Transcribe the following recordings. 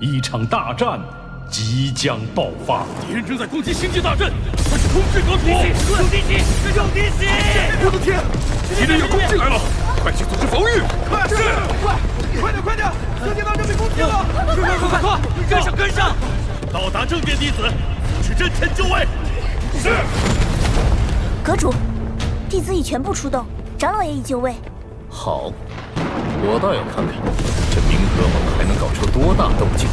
一场大战即将爆发。敌人正在攻击星际大阵，快去通知阁主！有敌袭！有敌袭！我的天，敌人要攻进来了，快去组织防御！快！是！快点！星际大阵被攻击了！快！跟上！到达正殿弟子，去阵前就位。是。阁主，弟子已全部出动，长老也已就位。好，我倒要看看这冥河盟还能搞出多大动静。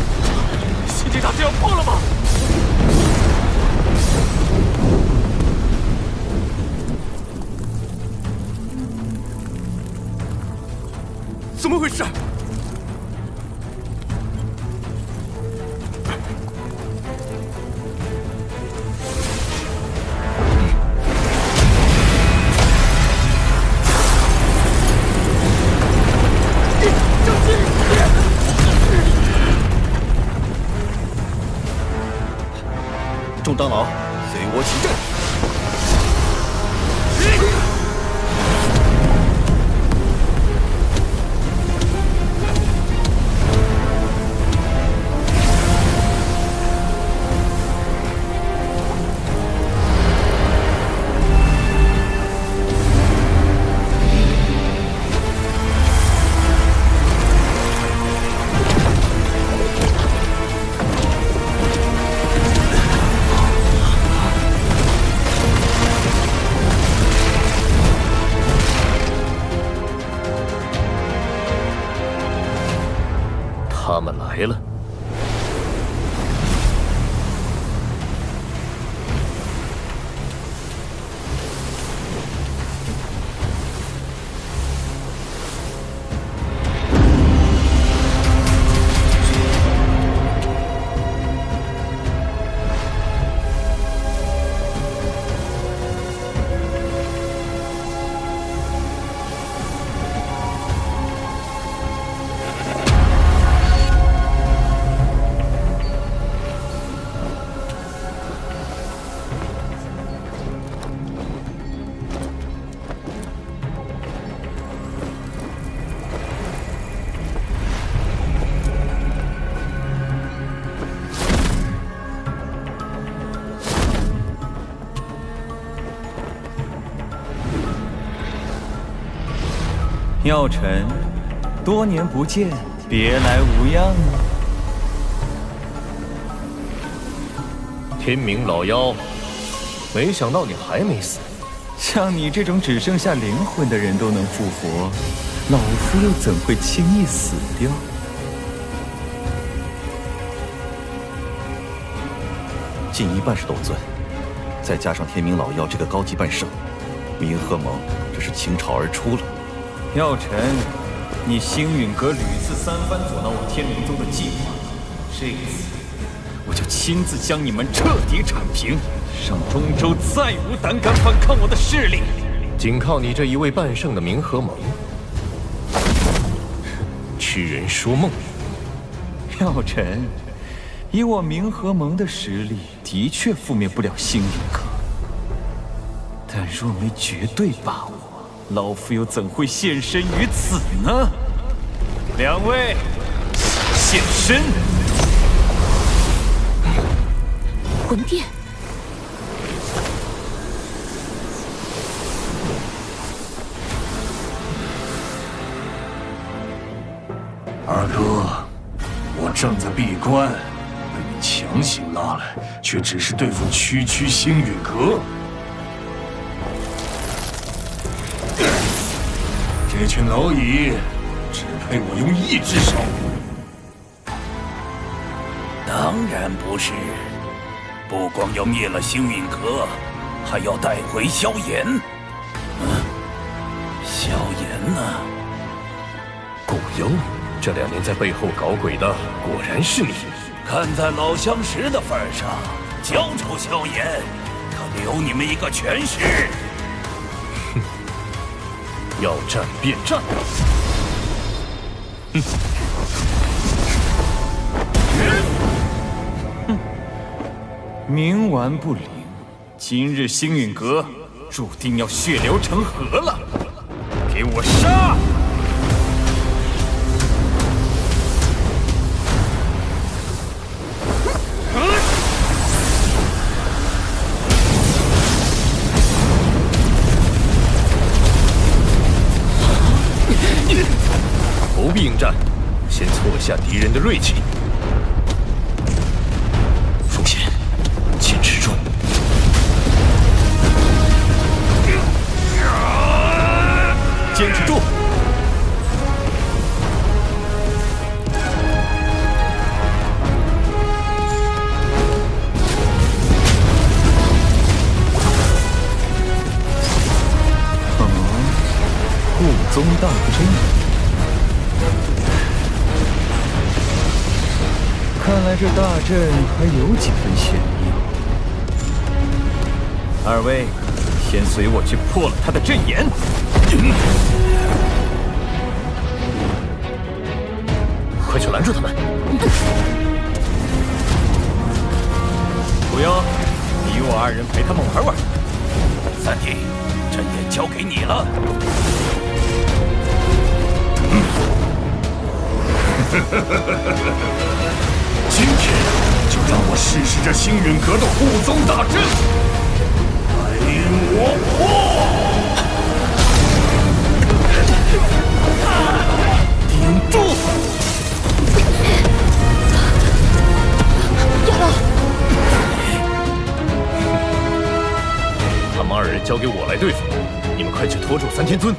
星际大阵要破了吗？怎么回事？众长老，随我起阵！他们来了。药尘，多年不见，别来无恙啊！天明老妖，没想到你还没死。像你这种只剩下灵魂的人都能复活，老夫又怎会轻易死掉？近一半是斗尊，再加上天明老妖这个高级半圣，冥河盟这是倾巢而出了。药尘，你星陨阁屡次三番阻挠我天灵宗的计划，这次我就亲自将你们彻底铲平，让中州再无胆敢反抗我的势力。仅靠你这一位半圣的冥河盟，痴人说梦。药尘，以我冥河盟的实力，的确覆灭不了星陨阁，但若没绝对把握，老夫又怎会现身于此呢？两位，现身！魂殿，二哥，我正在闭关，被你强行拉来，却只是对付区星陨阁。这群蝼蚁只配我用一只手。当然不是，不光要灭了星陨阁，还要带回萧炎。萧炎呢？古幽，这2年在背后搞鬼的，果然是你。看在老相识的份上，交出萧炎，可留你们一个全尸。要战便战。冥顽不灵，今日星陨阁注定要血流成河了，给我杀！下敌人的锐气。风险，坚持住！坚持住！护宗大阵，看来这大阵还有几分玄妙。二位，先随我去破了他的阵眼。快去拦住他们！不用，你我二人陪他们玩玩。三弟，阵眼交给你了。今天就让我试试这星陨阁的护宗大阵，带领我破！顶住！亚老，他们二人交给我来对付，你们快去拖住三天尊。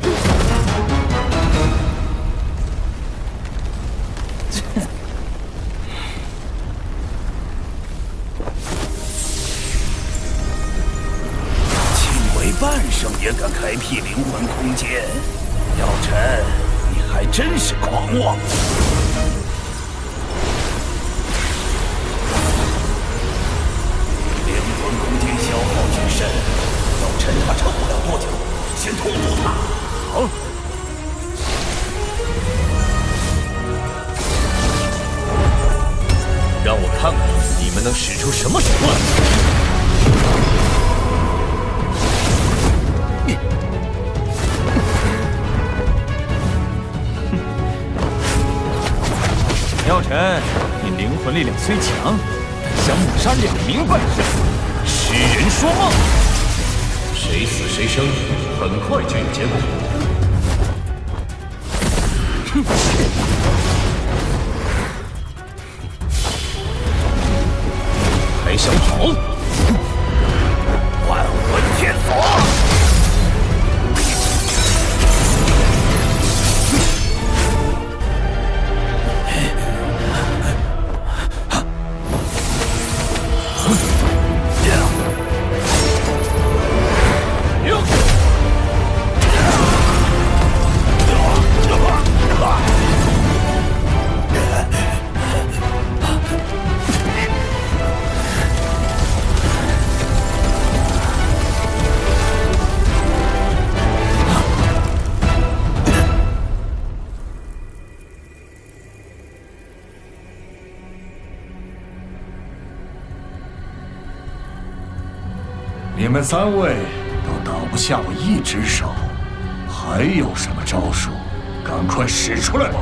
半圣也敢开辟灵魂空间，药尘，你还真是狂妄！灵魂空间消耗巨深，药尘他撑不了多久，先拖住他。好。让我看看你们能使出什么手段！药尘，你灵魂力量虽强，但想抹杀2名半圣，痴人说梦。谁死谁生，很快就有结果。还想跑？万魂天锁！你们3位都挡不下我一只手，还有什么招数？赶快使出来吧！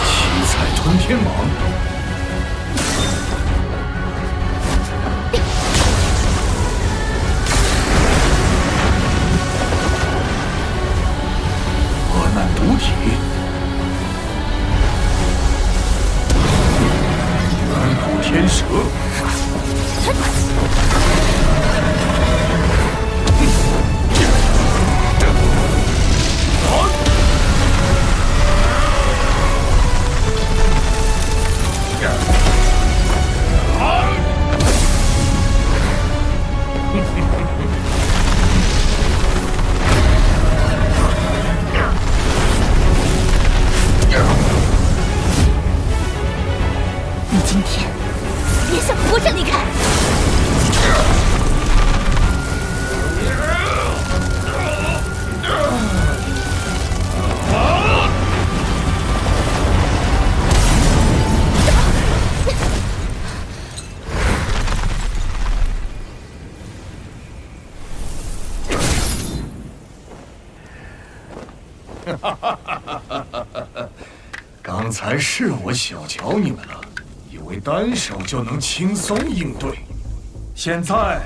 七彩吞天蟒。毒体，远古天蛇，今天别想活着离开！刚才是我小瞧你们了，以为单手就能轻松应对。现在，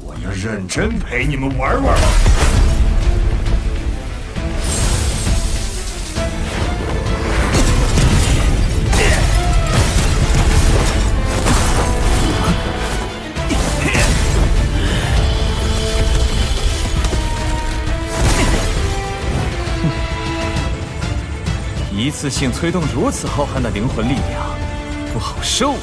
我要认真陪你们玩玩了。一次性催动如此浩瀚的灵魂力量，不好受啊！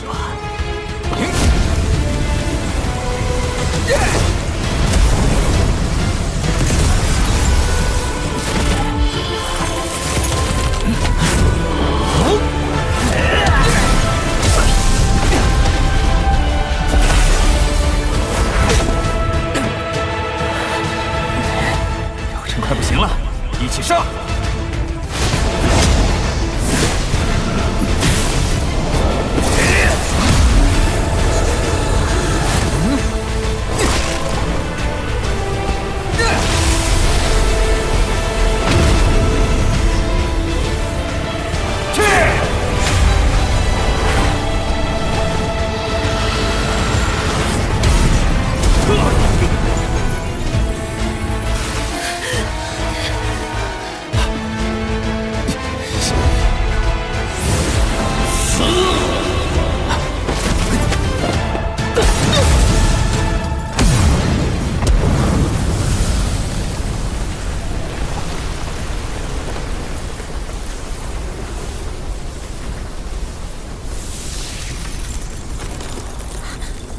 药尘快不行了，一起上！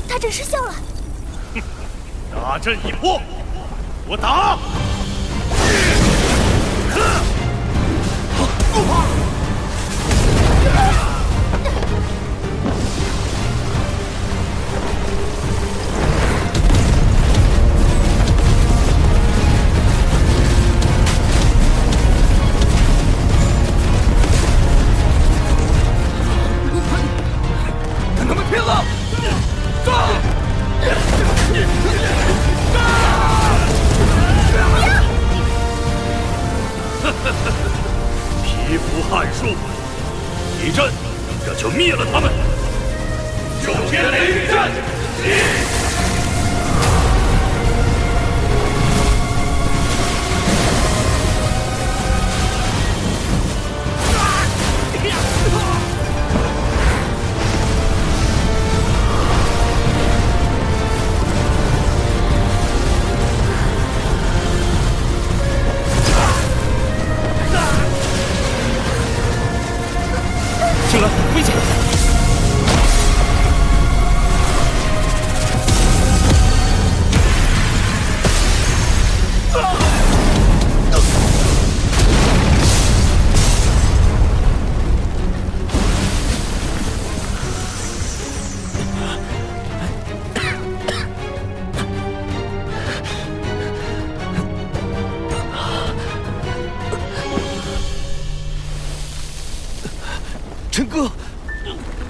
大阵失效了。大阵已破，我打！跟他们拼了！皮肤撼术，一阵，这就灭了他们。九天雷雨阵，青鸾，危险！陈哥，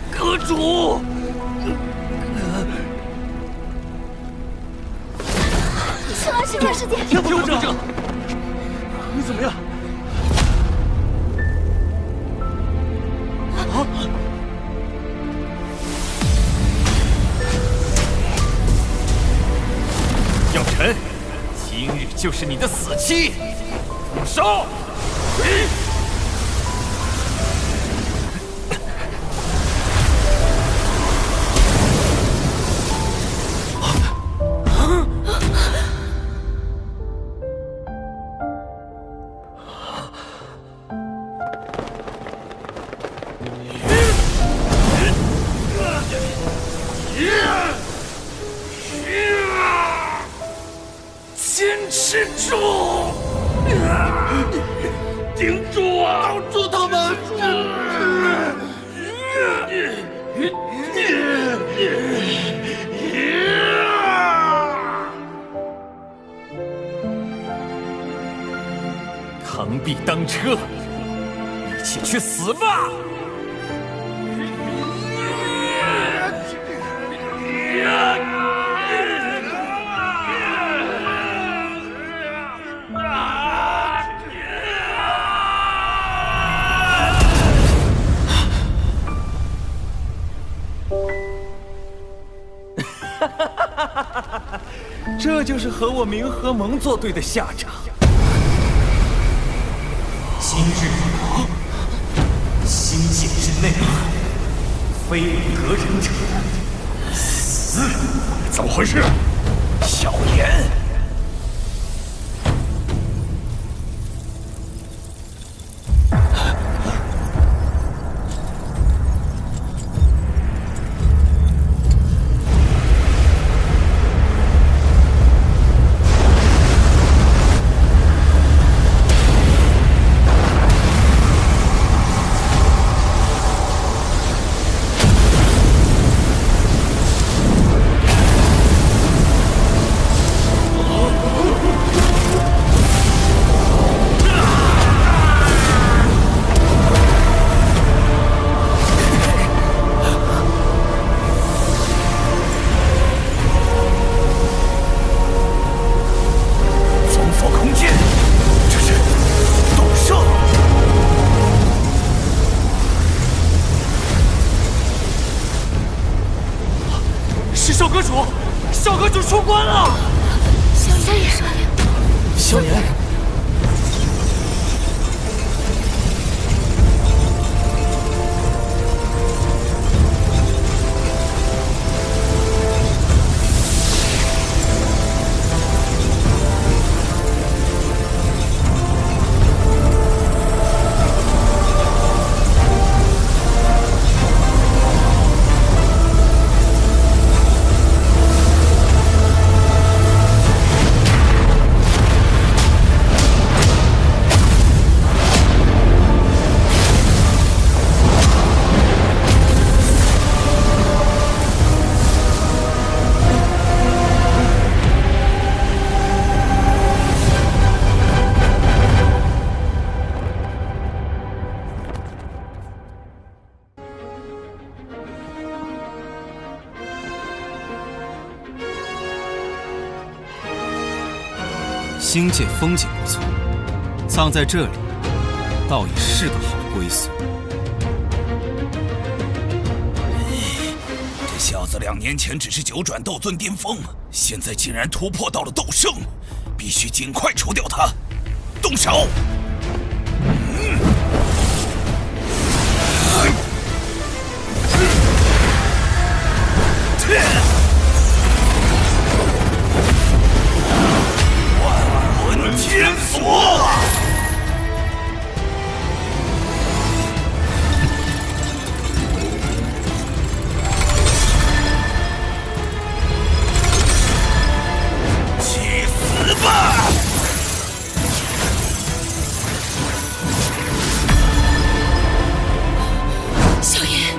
阁主，青鸾师，师姐，救者，你怎么样？药尘，今日就是你的死期，动手！坚持住！顶住啊！挡住他们！螳臂当车，一起去死吧！这就是和我明和盟作对的下场。今日星界之内，非隔人者死。怎么回事？小言。出关了！萧炎，萧炎，星界风景不错，葬在这里，倒也是个好归宿。这小子2年前只是9转斗尊巅峰，现在竟然突破到了斗圣，必须尽快除掉他。动手！天锁！去死吧！萧炎，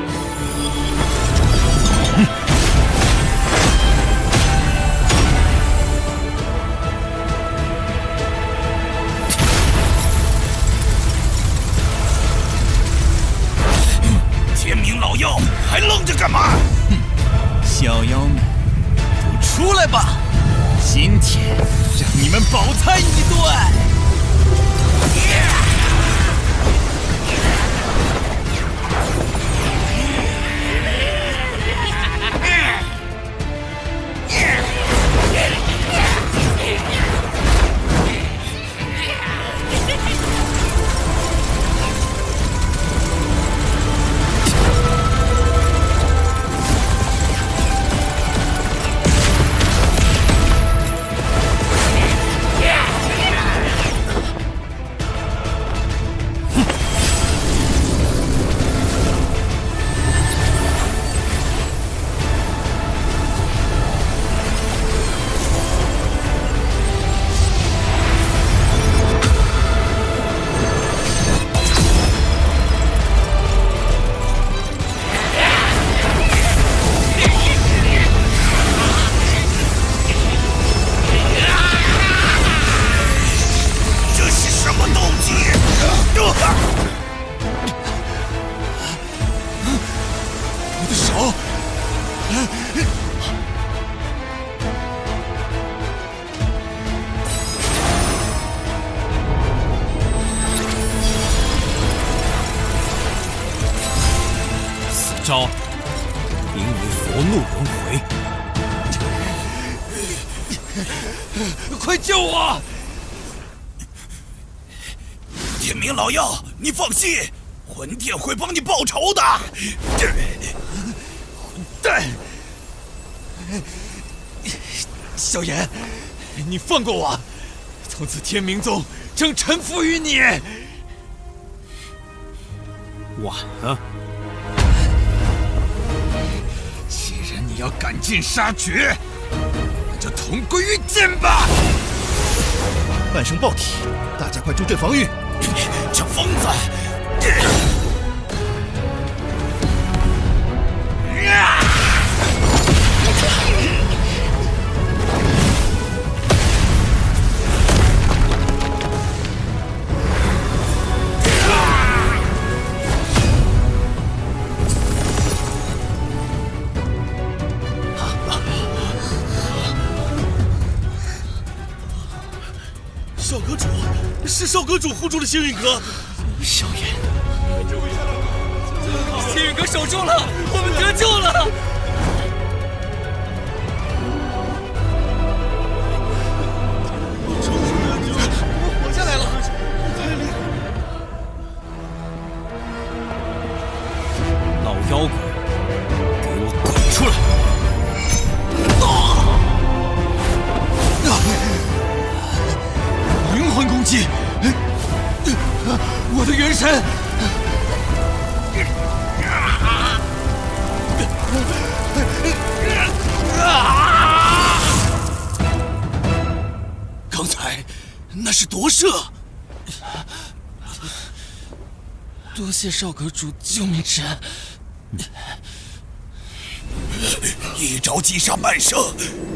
天明老妖，还愣着干嘛？小妖们，都出来吧！今天让你们饱餐一顿！招名为佛怒轮回，快救我！天明老妖，你放心，魂殿会帮你报仇的。混蛋！萧炎，你放过我，从此天明宗将臣服于你。晚了。既然你要赶尽杀绝，那就同归于尽吧！半生爆体，大家快助阵防御！这疯子！少阁主，是少阁主护住了星陨阁。萧炎，星陨阁守住了，我们得救了！我活下来了！老妖怪，给我滚出来！灵魂攻击！我的元神！刚才那是夺舍，多谢少阁主救命之恩。一招击杀半生，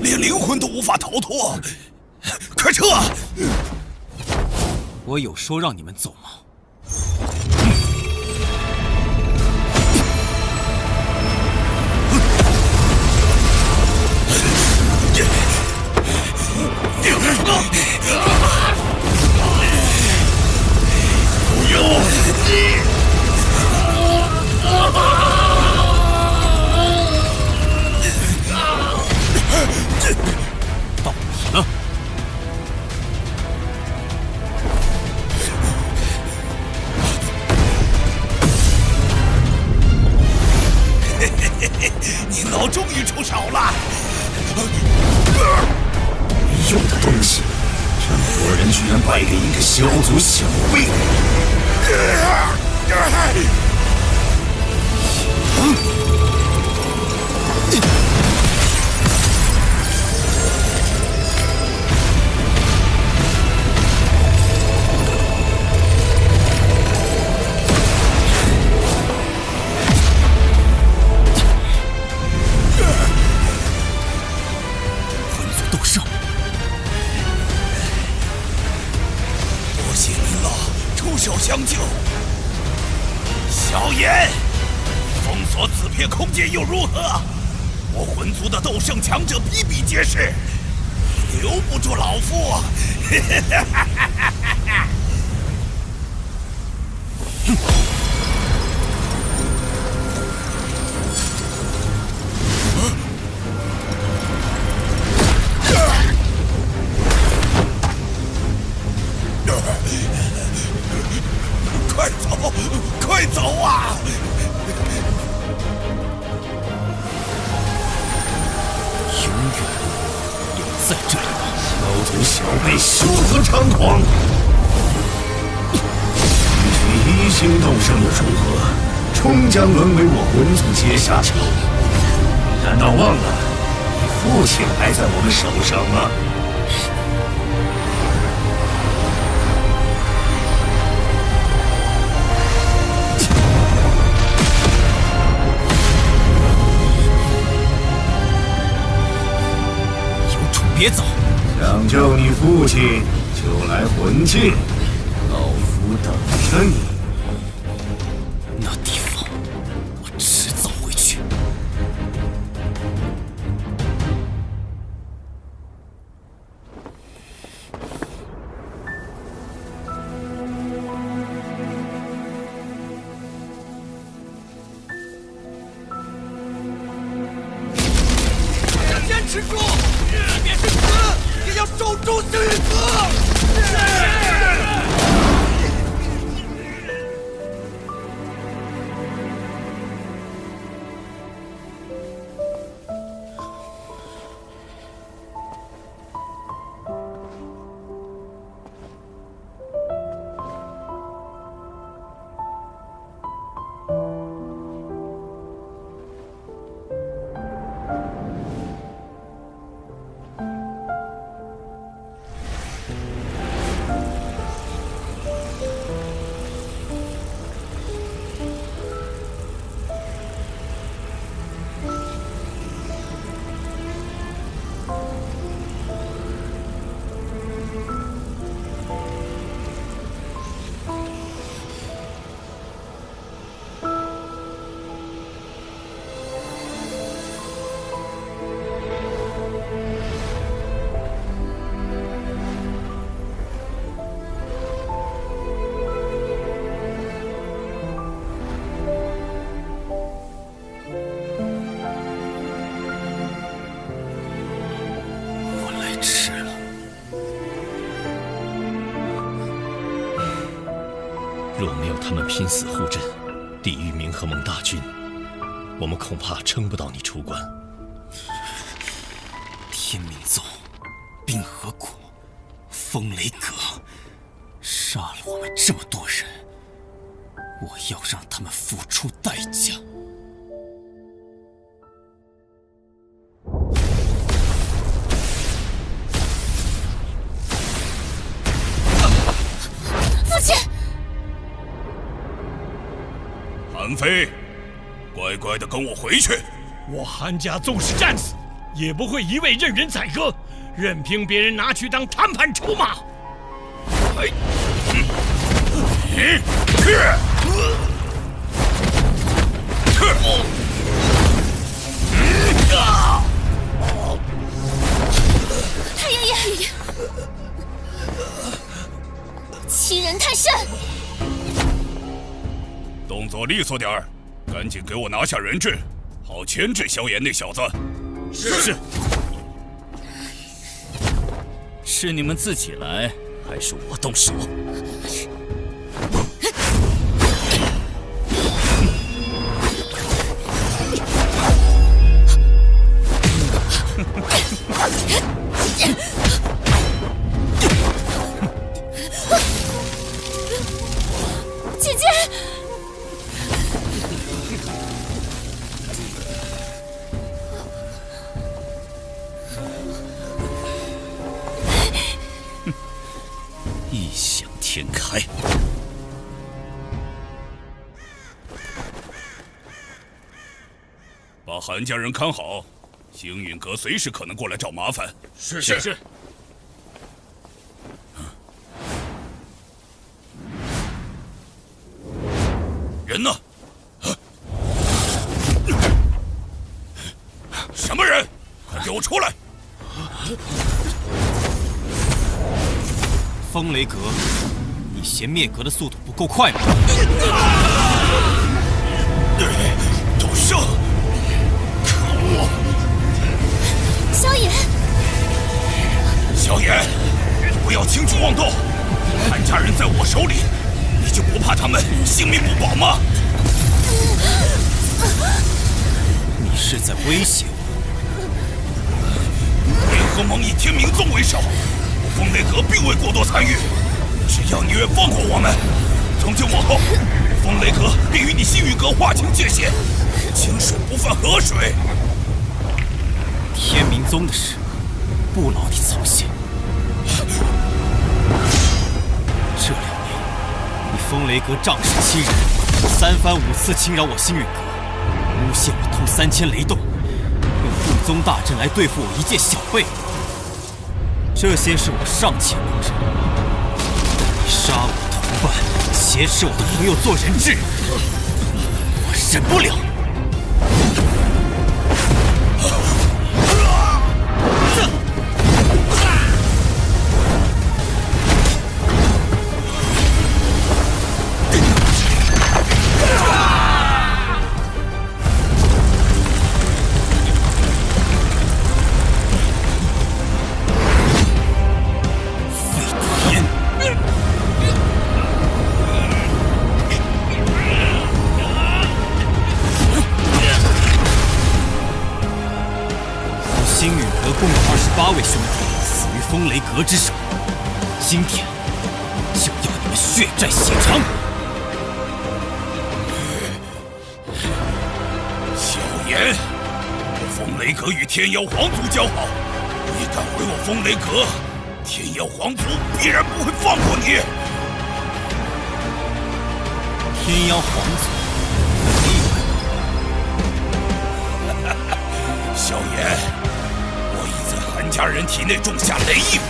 连灵魂都无法逃脱。快撤！我有说让你们走吗？到你了！你老终于出手了！有的东西，这么多人居然败给一个小卒小辈！魂族斗圣，多谢您了，出手相救。小炎，封锁此片空间又如何？我魂族的斗圣强者比比皆是，你留不住老夫。快走，快走啊！永远留在这里吧。小卒小辈休得猖狂！一星斗圣的组合，终将沦为我魂族阶下囚。难道忘了你父亲还在我们手上吗？别走！想救你父亲，就来魂界，老夫等着你。那地方，我迟早会去。坚持住，即便是死，要守住星陨阁！若没有他们拼死护阵，抵御冥河盟大军，我们恐怕撑不到你出关。天明宗、冰河谷、风雷阁，杀了我们这么多人，我要让他们付出代价。父亲。韩非，乖乖的跟我回去。我韩家纵使战死，也不会一味任人宰割，任凭别人拿去当谈判筹码。太爷爷，欺人太甚！动作利索点儿，赶紧给我拿下人质，好牵制萧炎那小子。是。是你们自己来，还是我动手？姐姐。异想天开。把韩家人看好，星陨阁随时可能过来找麻烦。是。人呢？什么人？快给我出来！风雷阁，你嫌灭阁的速度不够快吗？斗圣，可恶！萧炎，萧炎，不要轻举妄动！韩家人在我手里，你就不怕他们性命不保吗？你是在威胁我？联合盟以天明宗为首，风雷阁并未过多参与。只要你愿放过我们，从今往后，风雷阁便与你星陨阁划清界限，清水不犯河水。天明宗的事，不劳你操心。这2年，你风雷阁仗势欺人，3番5次侵扰我星陨阁，诬陷我通3000雷洞，用护宗大阵来对付我一介小辈。这些是我尚且能忍，你杀我同伴，挟持我的朋友做人质，我忍不了。8位兄弟死于风雷阁之手，今天就要你们血债血偿！萧炎，我风雷阁与天妖皇族交好，你敢毁我风雷阁，天妖皇族必然不会放过你。天妖皇族很厉害。萧炎，我已在韩家人体内种下雷印，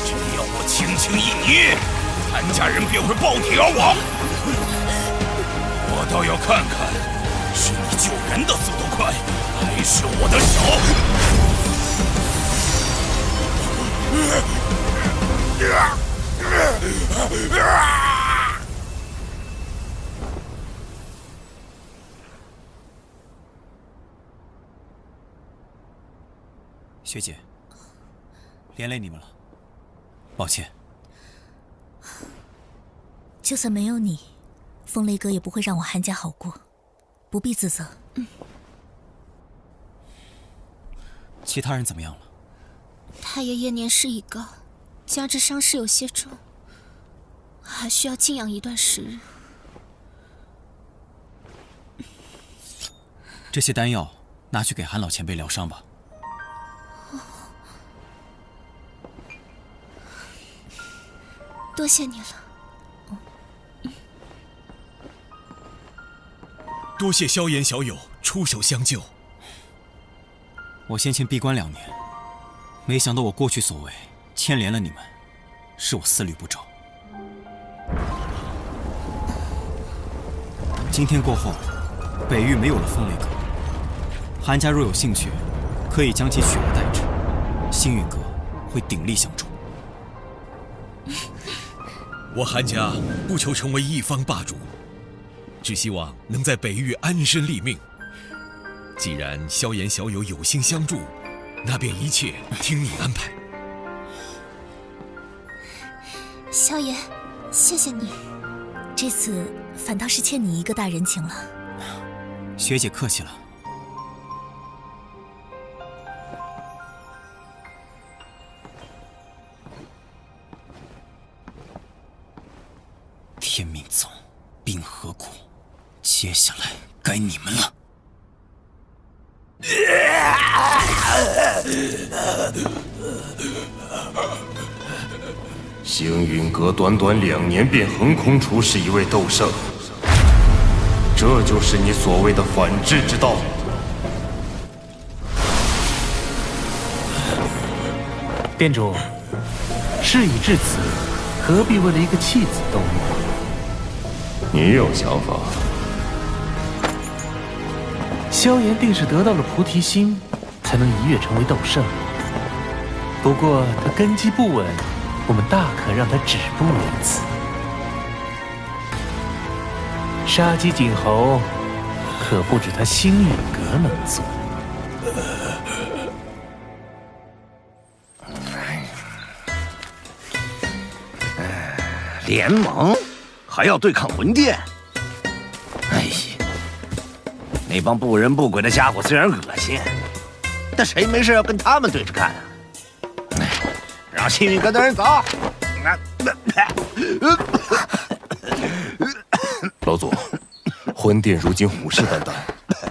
只要我轻轻一捏，韩家人便会爆体而亡。我倒要看看，是你救人的速度快，还是我的手？学姐，连累你们了，抱歉。就算没有你，风雷阁也不会让我韩家好过，不必自责。其他人怎么样了？太爷爷年事已高，加之伤势有些重，还需要静养一段时日。这些丹药拿去给韩老前辈疗伤吧。多谢你了。多谢萧炎小友出手相救。我先前闭关2年，没想到我过去所为牵连了你们，是我思虑不周。今天过后，北域没有了风雷阁，韩家若有兴趣，可以将其取而代之，星陨阁会鼎力相助。我韩家不求成为一方霸主，只希望能在北域安身立命。既然萧炎小友有心相助，那便一切听你安排。萧炎，谢谢你。这次反倒是欠你一个大人情了。学姐客气了。天命宗，冰河谷，接下来该你们了。星陨阁短短2年便横空出世一位斗圣，这就是你所谓的反制之道。店主，事已至此，何必为了一个弃子动怒？你有想法？萧炎定是得到了菩提心，才能一跃成为斗圣。不过他根基不稳，我们大可让他止步于此。杀鸡儆猴，可不止他星陨阁能做。联盟还要对抗魂殿？哎呀，那帮不人不鬼的家伙虽然恶心，但谁没事要跟他们对着干啊？让幸运阁的人走。老祖，魂殿如今虎视眈眈，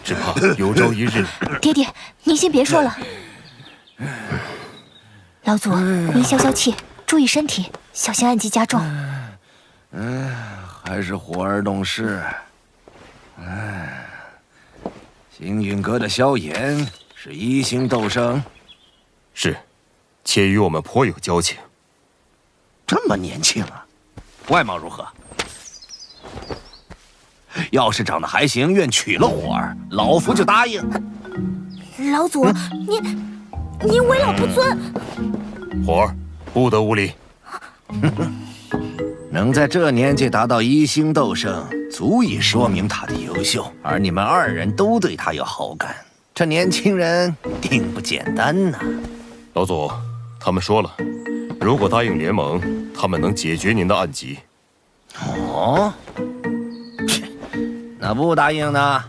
只怕有朝一日……爹爹，您先别说了。老祖，您消消气，注意身体，小心暗疾加重。还是火儿懂事。星陨阁的萧炎是1星斗圣，是，且与我们颇有交情。这么年轻啊，外貌如何？要是长得还行，愿娶了火儿，老夫就答应。老祖，您为老不尊。火儿，不得无礼。能在这年纪达到1星斗圣，足以说明他的优秀。而你们2人都对他有好感，这年轻人定不简单呐。老祖，他们说了，如果答应联盟，他们能解决您的暗疾。哦，那不答应呢？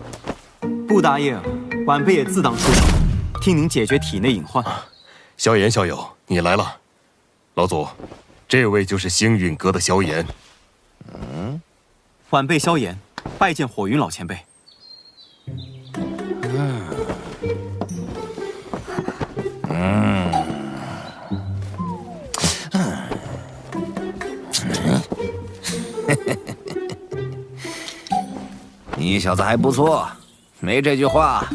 不答应，晚辈也自当出手，替您解决体内隐患。萧炎校友，你来了。老祖，这位就是星陨阁的萧炎。晚辈萧炎，拜见火云老前辈。你小子还不错，没这句话，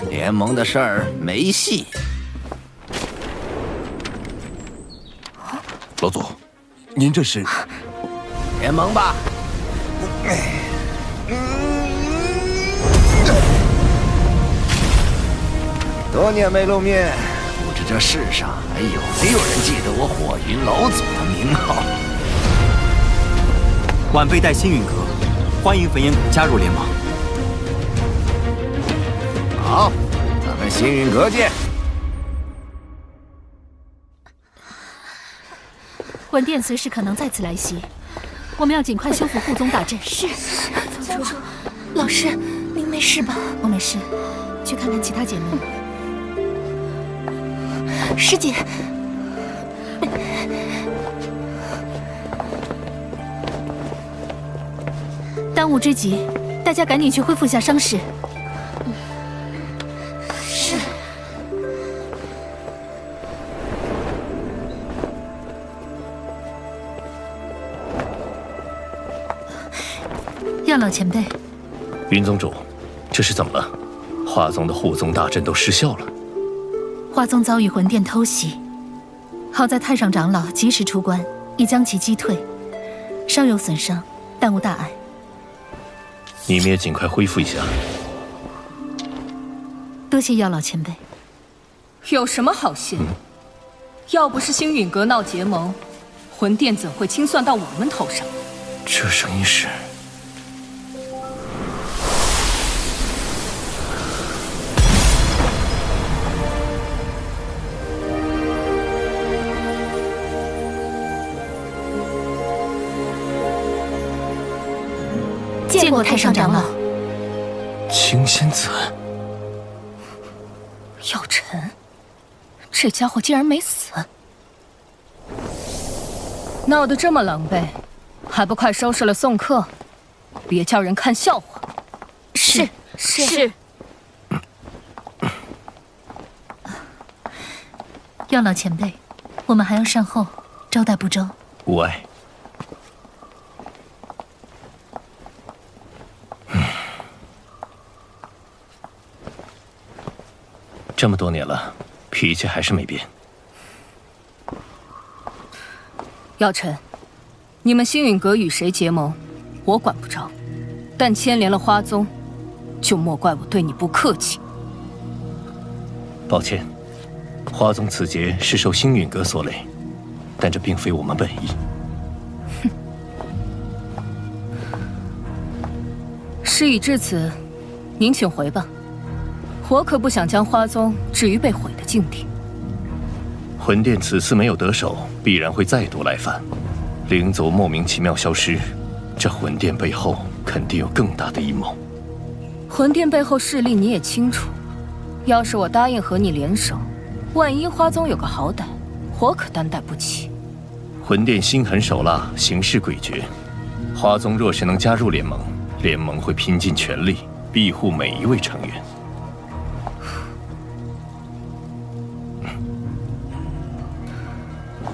联盟的事儿没戏。老祖，您这是联盟吧？多年没露面，不知这世上还有没有人记得我火云老祖的名号？晚辈带星陨阁，欢迎焚炎谷加入联盟。好，咱们星陨阁见。魂殿随时可能再次来袭，我们要尽快修复护宗大阵。是，宗主，老师，您没事吧？我没事，去看看其他姐妹。师姐，当务之急，大家赶紧去恢复下伤势。是。药老前辈，云宗主，这是怎么了？华宗的护宗大阵都失效了。华宗遭遇魂殿偷袭，好在太上长老及时出关，已将其击退，稍有损伤，但无大碍。你们也尽快恢复一下。多谢药老前辈。有什么好谢？要不是星陨阁闹结盟，魂殿怎会清算到我们头上？这声音是……见过太上长老。青仙子，药尘，这家伙竟然没死，闹得这么狼狈，还不快收拾了送客，别叫人看笑话。是。药老前辈，我们还要善后，招待不周。无碍。这么多年了，脾气还是没变。药尘，你们星陨阁与谁结盟，我管不着，但牵连了花宗，就莫怪我对你不客气。抱歉，花宗此劫是受星陨阁所累，但这并非我们本意。事已至此，您请回吧。我可不想将花宗置于被毁的境地。魂殿此次没有得手，必然会再度来犯。灵族莫名其妙消失，这魂殿背后肯定有更大的阴谋。魂殿背后势力你也清楚，要是我答应和你联手，万一花宗有个好歹，我可担待不起。魂殿心狠手辣，行事诡谲。花宗若是能加入联盟，联盟会拼尽全力庇护每一位成员。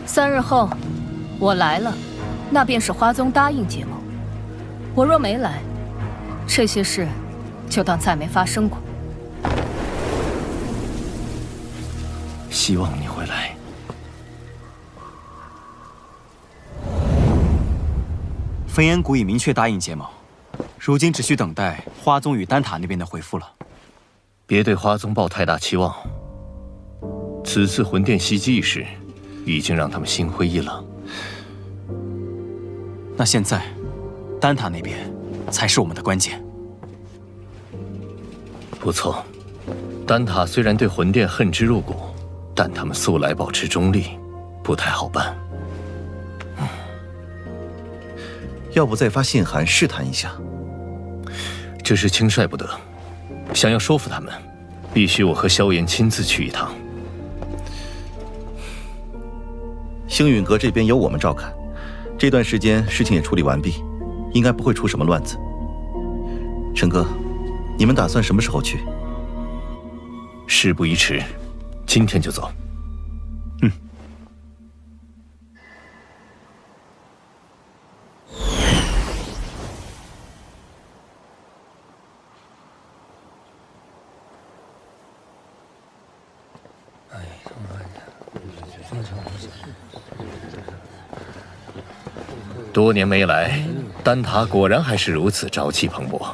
3日后，我来了，那便是花宗答应结盟。我若没来，这些事就当再没发生过。希望你会来。焚炎谷已明确答应结盟，如今只需等待花宗与丹塔那边的回复了。别对花宗抱太大期望，此次魂殿袭击一事，已经让他们心灰意冷。那现在，丹塔那边才是我们的关键。不错，丹塔虽然对魂殿恨之入骨，但他们素来保持中立，不太好办。要不再发信函试探一下？这事轻率不得，想要说服他们，必须我和萧炎亲自去一趟。星陨阁这边由我们照看，这段时间事情也处理完毕，应该不会出什么乱子。陈哥，你们打算什么时候去？事不宜迟，今天就走。多年没来，丹塔果然还是如此朝气蓬勃。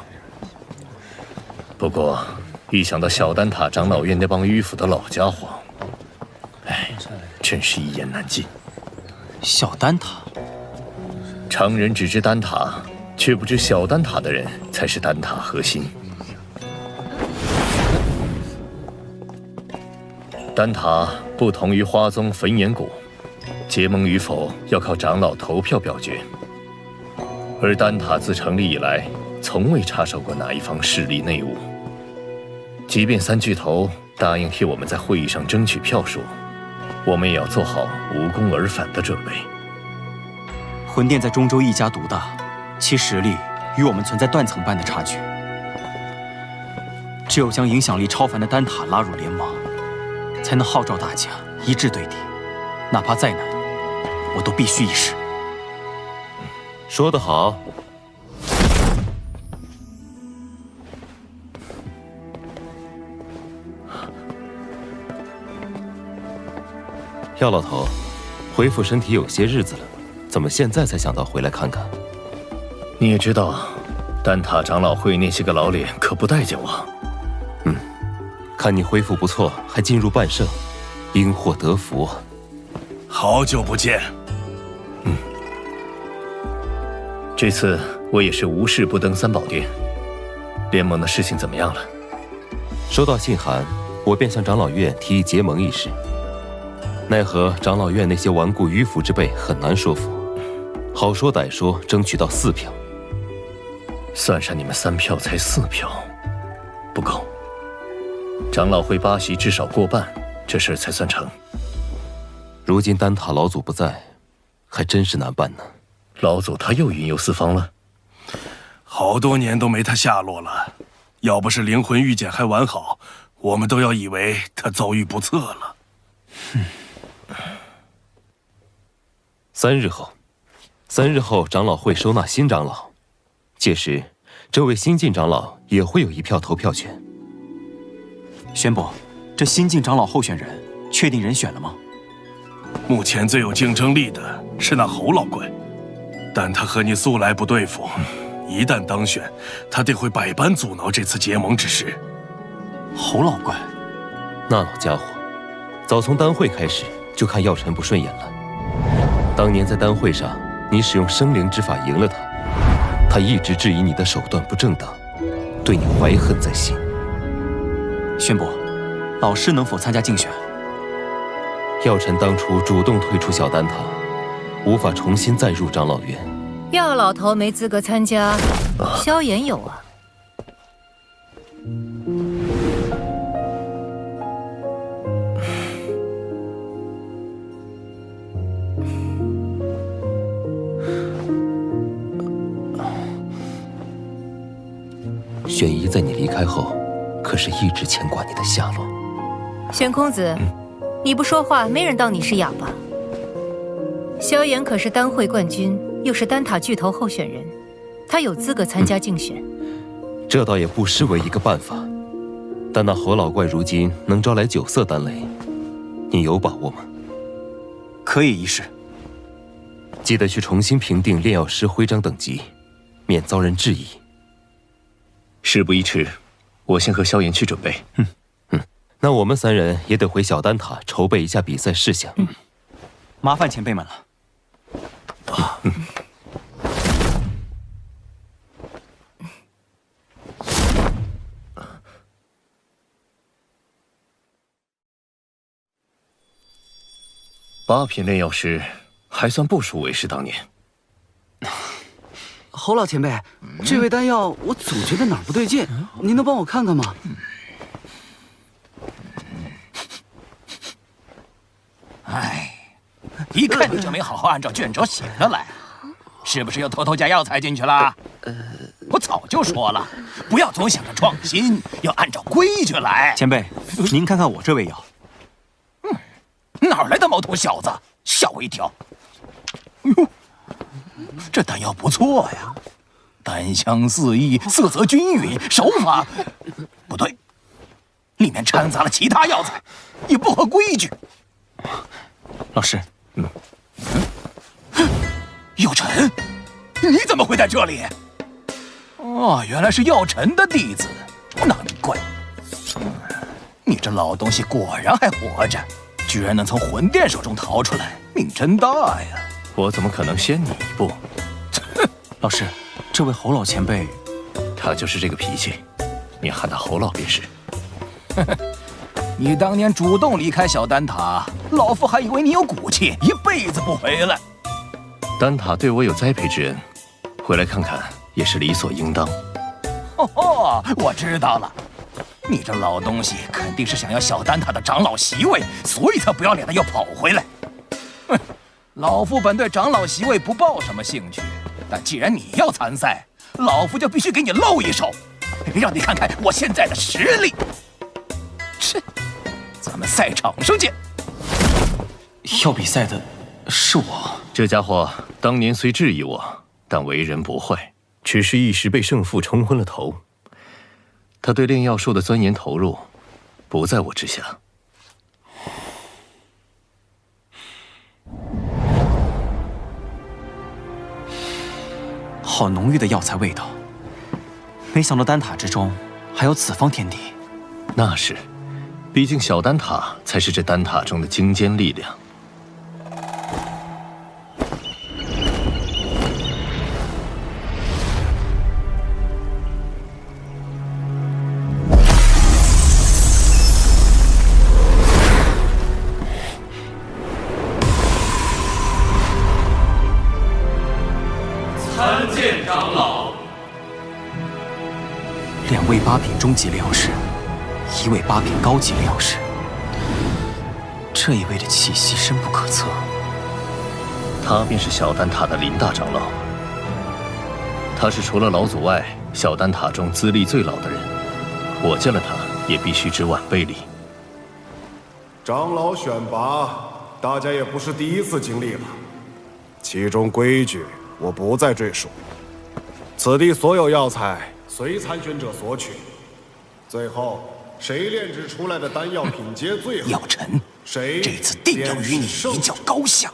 不过，一想到小丹塔长老院那帮迂腐的老家伙，哎，真是一言难尽。小丹塔，常人只知丹塔，却不知小丹塔的人才是丹塔核心。丹塔不同于花宗焚炎谷，结盟与否要靠长老投票表决。而丹塔自成立以来，从未插手过哪一方势力内务。即便三巨头答应替我们在会议上争取票数，我们也要做好无功而返的准备。魂殿在中州一家独大，其实力与我们存在断层般的差距。只有将影响力超凡的丹塔拉入联盟，才能号召大家一致对敌，哪怕再难，我都必须一试。说得好。药老头，恢复身体有些日子了，怎么现在才想到回来看看？你也知道，丹塔长老会那些个老脸可不待见我。看你恢复不错，还进入半圣，因祸得福啊！好久不见。这次我也是无事不登三宝殿。联盟的事情怎么样了？收到信函，我便向长老院提议结盟一事。奈何长老院那些顽固迂腐之辈很难说服，好说歹说，争取到4票。算上你们3票，才4票，不够。长老会8席至少过半，这事才算成。如今丹塔老祖不在，还真是难办呢。老祖他又云游四方了，好多年都没他下落了。要不是灵魂玉简还完好，我们都要以为他遭遇不测了。3日后，长老会收纳新长老，届时这位新晋长老也会有1票投票权。宣布，这新晋长老候选人确定人选了吗？目前最有竞争力的是那侯老怪，但他和你素来不对付，一旦当选，他定会百般阻挠这次结盟之事。侯老怪，那老家伙，早从丹会开始就看药尘不顺眼了。当年在丹会上，你使用生灵之法赢了他，他一直质疑你的手段不正当，对你怀恨在心。宣布，老师能否参加竞选？药尘当初主动退出小丹塔，无法重新再入长老院。药老头没资格参加，萧炎有啊。玄仪在你离开后，可是一直牵挂你的下落。玄公子，你不说话，没人当你是哑巴。萧炎可是丹会冠军，又是丹塔巨头候选人，他有资格参加竞选。这倒也不失为一个办法，但那侯老怪如今能招来9色丹雷，你有把握吗？可以一试。记得去重新评定炼药师徽章等级，免遭人质疑。事不宜迟，我先和萧炎去准备。那我们3人也得回小丹塔筹备一下比赛事项。麻烦前辈们了。8品炼药师，还算不输为师当年。侯老前辈，这味丹药我总觉得哪儿不对劲，您能帮我看看吗？哎，一看你就没好好按照卷轴写的来，是不是又偷偷加药材进去了？我早就说了，不要总想着创新，要按照规矩来。前辈，您看看我这味药。哪来的毛头小子，吓我一跳！哟，这丹药不错呀，丹香四溢，色泽均匀，手法不对，里面掺杂了其他药材，也不合规矩。老师，药尘，你怎么会在这里？哦，原来是药尘的弟子，难怪。你这老东西果然还活着。居然能从魂殿手中逃出来，命真大呀！我怎么可能先你一步？老师，这位侯老前辈，他就是这个脾气，你喊他侯老便是。你当年主动离开小丹塔，老夫还以为你有骨气，一辈子不回来。丹塔对我有栽培之恩，回来看看也是理所应当。哦，我知道了。你这老东西肯定是想要小丹塔的长老席位，所以才不要脸的要跑回来。哼，老夫本对长老席位不抱什么兴趣，但既然你要参赛，老夫就必须给你露一手，让你看看我现在的实力。切，咱们赛场上见。要比赛的是我。这家伙当年虽质疑我，但为人不坏，只是一时被胜负冲昏了头。他对炼药术的钻研投入，不在我之下。好浓郁的药材味道，没想到丹塔之中还有此方天地。那是，毕竟小丹塔才是这丹塔中的精尖力量。参见长老。2位8品中级炼药师，1位8品高级炼药师。这一位的气息深不可测。他便是小丹塔的林大长老。他是除了老祖外，小丹塔中资历最老的人。我见了他，也必须知晚辈礼。长老选拔，大家也不是第一次经历了，其中规矩我不再赘述。此地所有药材随参选者索取，最后谁炼制出来的丹药品阶最好，药尘，谁这次定要与你一较高下。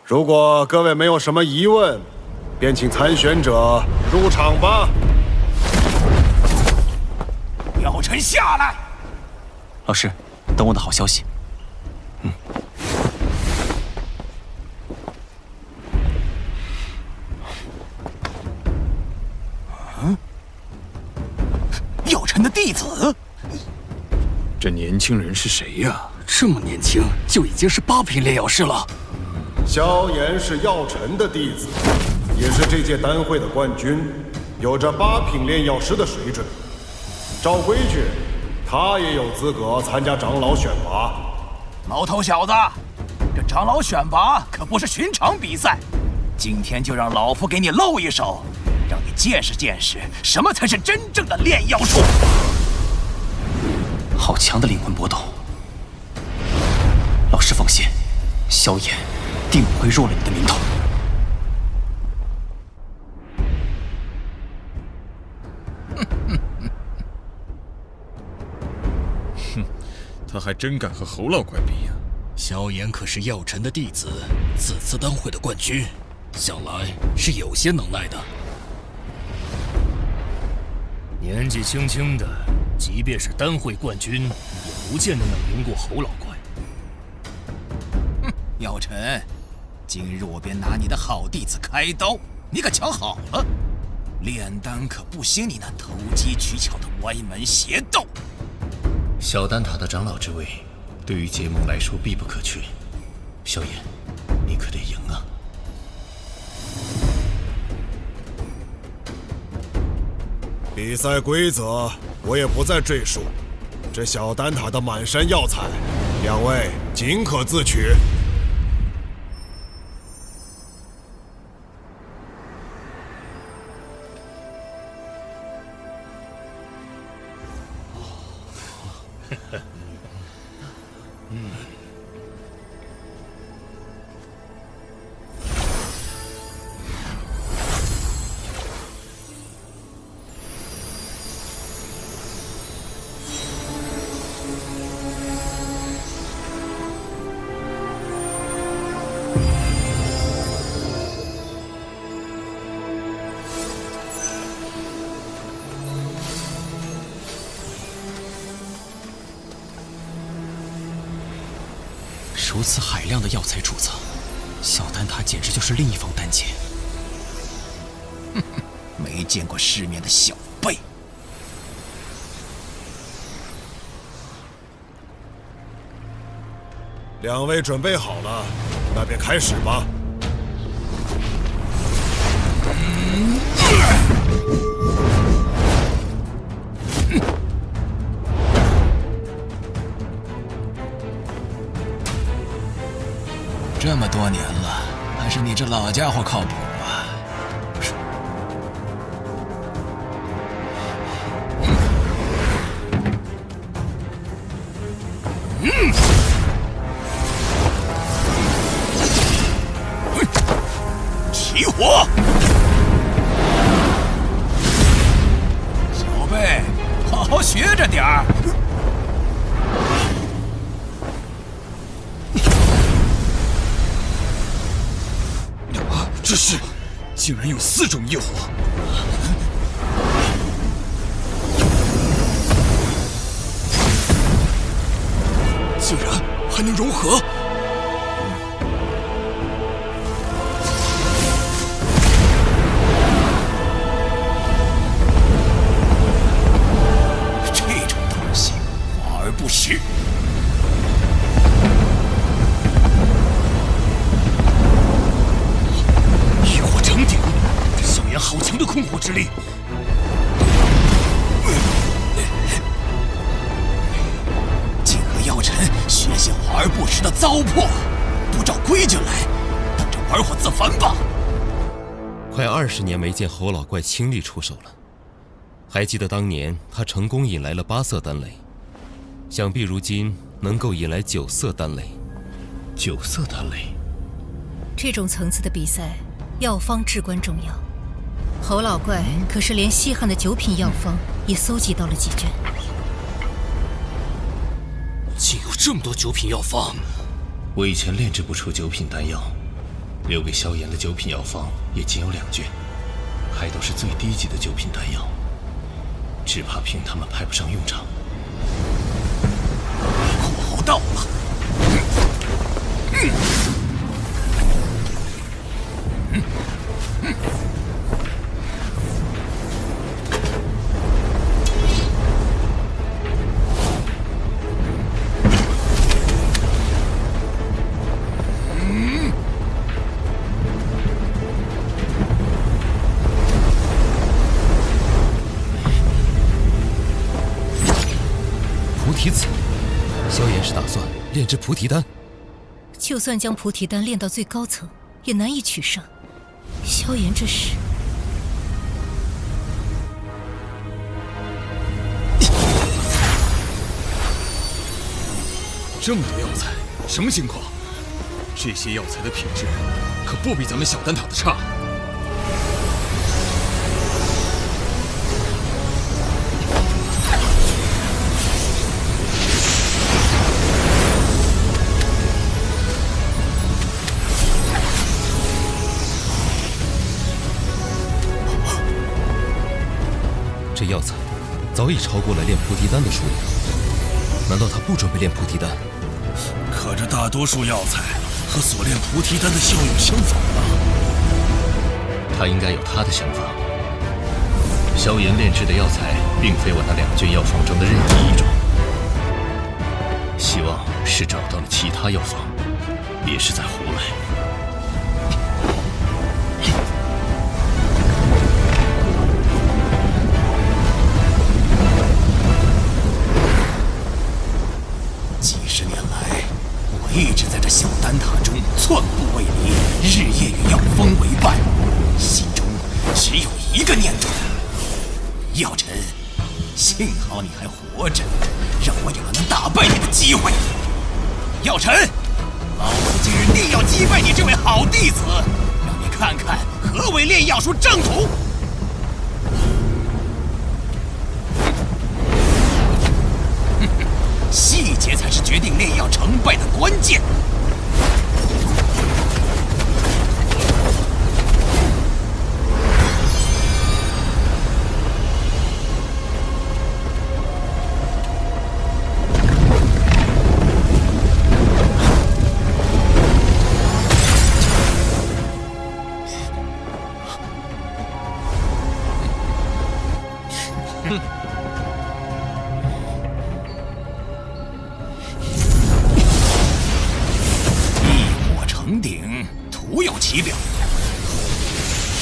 如果各位没有什么疑问，便请参选者入场吧。药尘下来。老师，等我的好消息。药尘的弟子，这年轻人是谁呀？这么年轻就已经是8品炼药师了。萧炎是药尘的弟子，也是这届丹会的冠军，有着8品炼药师的水准。照规矩，他也有资格参加长老选拔。毛头小子，这长老选拔可不是寻常比赛，今天就让老夫给你露一手，让你见识见识什么才是真正的炼药术。好强的灵魂波动！老师放心，萧炎定不会弱了你的名头。哼，他还真敢和侯老怪比呀！萧炎可是药尘的弟子，此次丹会的冠军，想来是有些能耐的。年纪轻轻的，即便是丹会冠军，也不见得能赢过侯老怪。哼，药尘，今日我便拿你的好弟子开刀，你可瞧好了，炼丹可不兴你那投机取巧的歪门邪道。小丹塔的长老之位，对于结盟来说必不可缺。萧炎，你可得赢啊！比赛规则我也不再赘述。这小丹塔的满山药材，2位尽可自取。如此海量的药材储藏，小丹塔简直就是另一方丹界。哼哼，没见过世面的小辈。两位准备好了，那便开始吧。这么多年了，还是你这老家伙靠谱啊！起火！小辈，好好学着点儿。这是，竟然有4种业火！竟然还能融合！这种东西，华而不实。好强的控火之力！竟和药尘学些华而不实的糟粕，不照规矩来，等着玩火自焚吧！快20年没见侯老怪亲力出手了。还记得当年他成功引来了8色丹雷，想必如今能够引来9色丹雷。9色丹雷，这种层次的比赛，药方至关重要。侯老怪可是连稀罕的9品药方也搜集到了几卷，竟有这么多9品药方！我以前炼制不出9品丹药，留给萧炎的9品药方也仅有2卷，还都是最低级的9品丹药，只怕凭他们派不上用场。火候到了！菩提子，萧炎是打算炼制菩提丹。就算将菩提丹炼到最高层，也难以取胜。萧炎这是……这么多药材，什么情况？这些药材的品质可不比咱们小丹塔的差。这药材早已超过了炼菩提丹的数量，难道他不准备炼菩提丹？可这大多数药材和所炼菩提丹的效用相反啊！他应该有他的想法。萧炎炼制的药材并非我那2卷药方中的任意一种，希望是找到了其他药方，别是在胡来。一直在这小丹塔中寸步未离，日夜与药方为伴，心中只有一个念头：药尘，幸好你还活着，让我有了能打败你的机会。药尘，老夫今日定要击败你这位好弟子，让你看看何为炼药术正途。细节才是决定炼药成败的关键。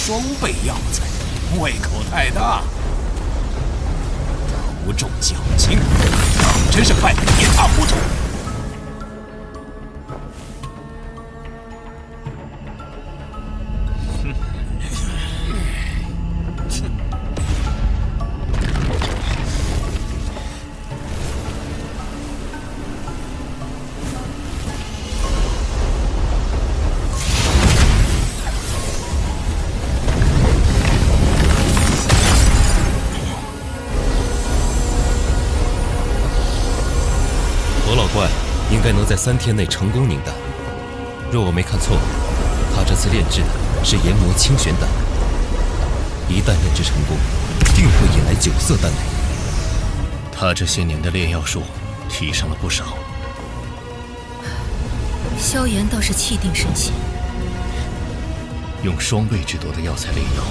双倍药材，胃口太大，头重脚轻，当真是败得一塌糊涂。应该能在3天内成功凝丹。若我没看错，他这次炼制的是研磨清玄丹，一旦炼制成功，定会引来9色丹雷。他这些年的炼药术提升了不少。萧炎倒是气定神闲，用双倍之多的药材炼药，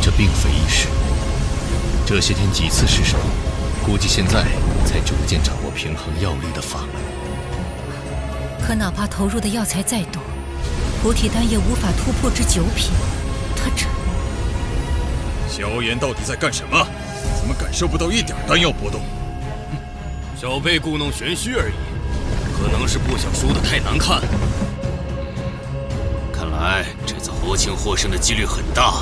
这并非易事。这些天几次失手，估计现在才逐渐掌握平衡药力的法门。可哪怕投入的药材再多，菩提丹也无法突破至9品。他这……萧炎到底在干什么？怎么感受不到一点丹药波动？小辈故弄玄虚而已，可能是不想输得太难看。看来这次或轻或胜的几率很大。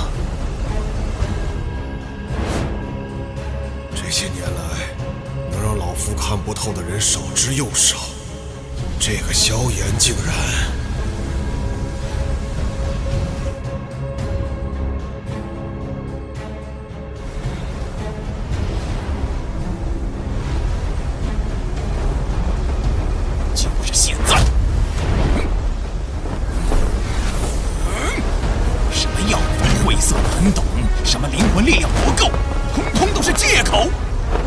这些年来，能让老夫看不透的人少之又少。这个萧炎竟然……就是现在！什么药方晦涩难懂，什么灵魂炼药不够，通通都是借口。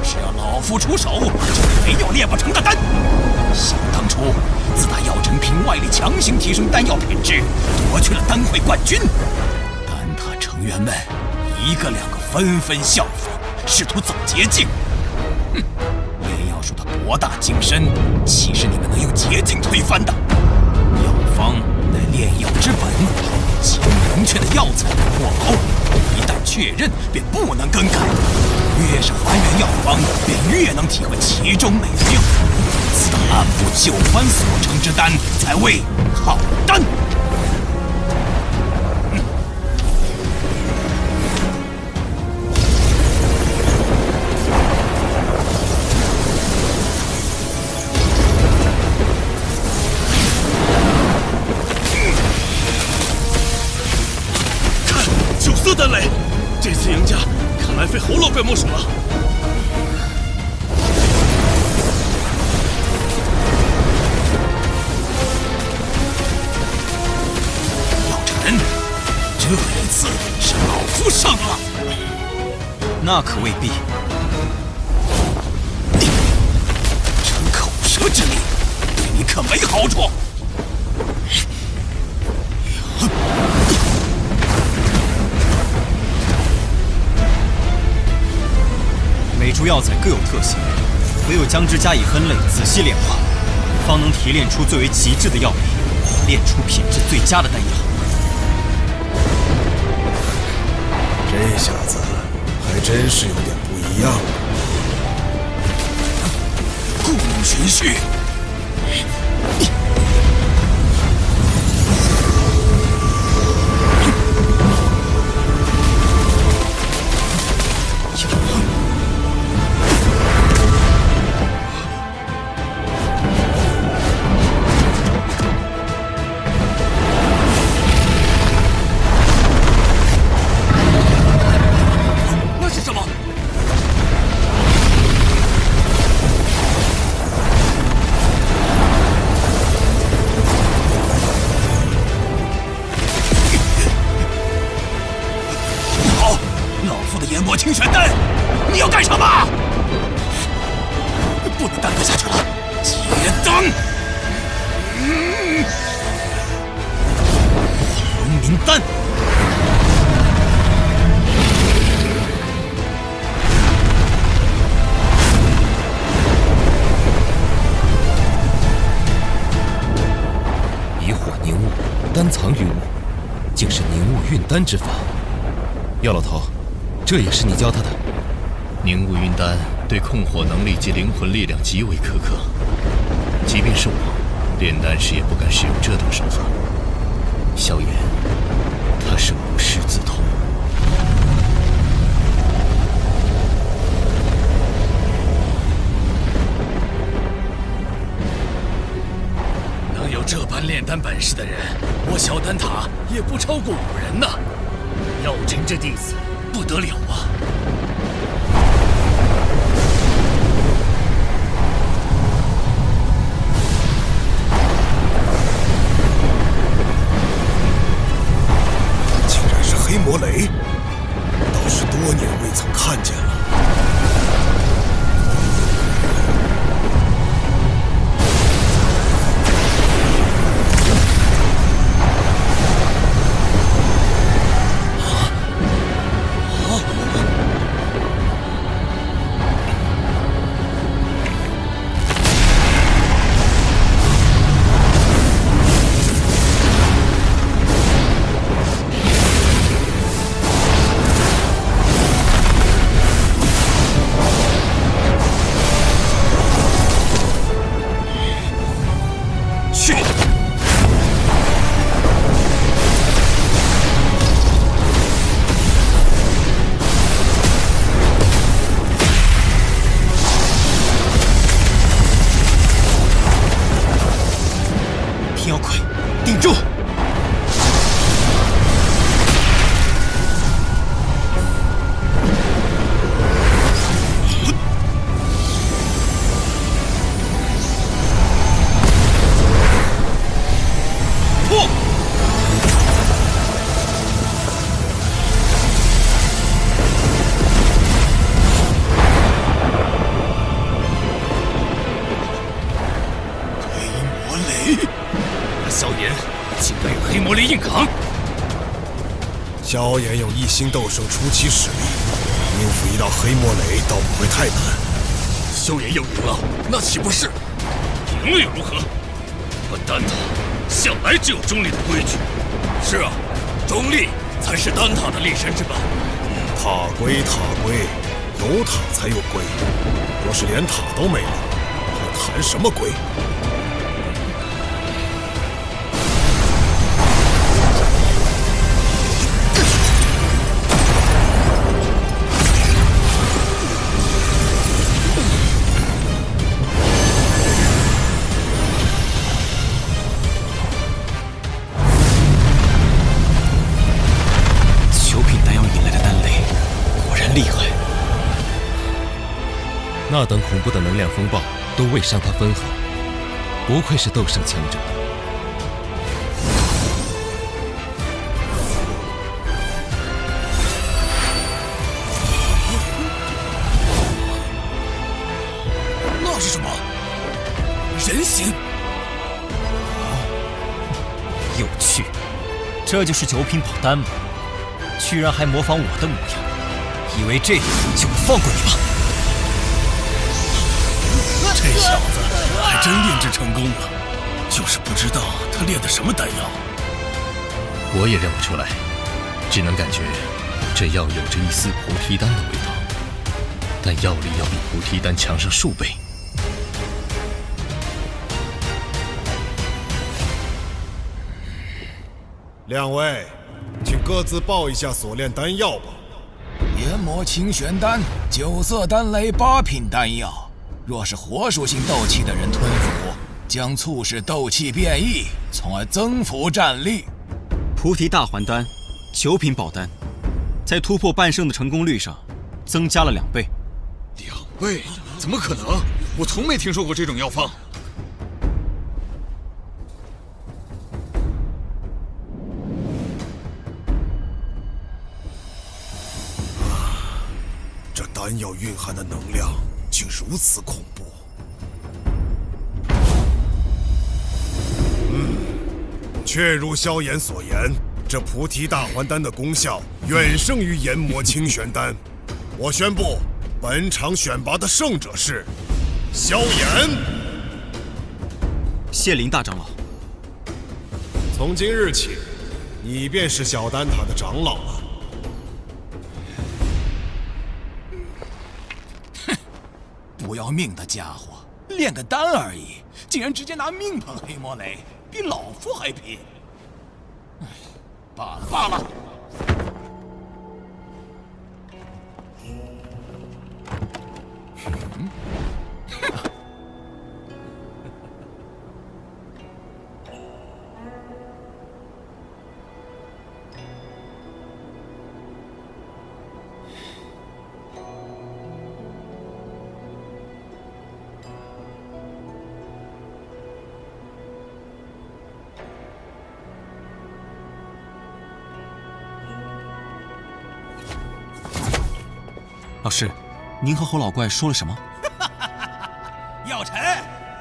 只要老夫出手，就没有炼不成的丹。想当初，自打药尘凭外力强行提升丹药品质，夺去了丹会冠军，丹塔成员们一个两个纷纷效仿，试图走捷径。炼药术的博大精深，岂是你们能用捷径推翻的？药方乃炼药之本，其明确的药材或毫，一旦确认便不能更改。越是还原药方，便越能体会其中美妙。此等按部就班所成之丹，才为好丹。看，9色丹雷，这次赢家看来非侯老怪莫属了。这一次是老夫胜了。那可未必。逞口舌之力，对你可没好处。每株药材各有特性，唯有将之加以分类，仔细炼化，方能提炼出最为极致的药理，炼出品质最佳的丹药。这下子还真是有点不一样了。故弄玄虚。要干什么？不能耽搁下去了，结丹！文明丹。以火凝物，丹藏于物，竟是凝物运丹之法。药老头，这也是你教他的？凝物运丹对控火能力及灵魂力量极为苛刻，即便是我，炼丹时也不敢使用这种手法。萧炎，他是无师自通。能有这般炼丹本事的人，我小丹塔也不超过5人呐。药尘这弟子不得了啊！竟然是黑魔雷，倒是多年未曾看见了。天妖魁，顶住！破！萧炎竟敢与黑魔雷硬扛！萧炎有1星斗圣初期实力，应付一道黑魔雷倒不会太难。萧炎要赢了，那岂不是？赢了又如何？我丹塔向来只有中立的规矩。是啊，中立才是丹塔的立身之本。塔归塔归，有塔才有归。若是连塔都没了，还谈什么归？厉害！那等恐怖的能量风暴都未伤他分毫，不愧是斗圣强者。那是什么？人形？有趣，这就是九品宝丹吗？居然还模仿我的模样！以为这样就放过你吗？这小子还真炼制成功了，就是不知道他炼的什么丹药。我也认不出来，只能感觉这药有着一丝菩提丹的味道，但药力要比菩提丹强上数倍。两位，请各自报一下所炼丹药吧。研磨清玄丹，9色丹雷8品丹药，若是火属性斗气的人吞服，将促使斗气变异，从而增幅战力。菩提大还丹，9品宝丹，在突破半圣的成功率上增加了2倍。2倍？怎么可能？我从没听说过这种药方。这丹丹药蕴含的能量竟如此恐怖。确如萧炎所言，这菩提大还丹的功效远胜于研磨清玄丹。我宣布，本场选拔的胜者是萧炎。谢灵大长老。从今日起，你便是小丹塔的长老了。不要命的家伙，炼个丹而已，竟然直接拿命碰黑魔雷，比老夫还拼。罢了罢了。老师，您和侯老怪说了什么？药尘，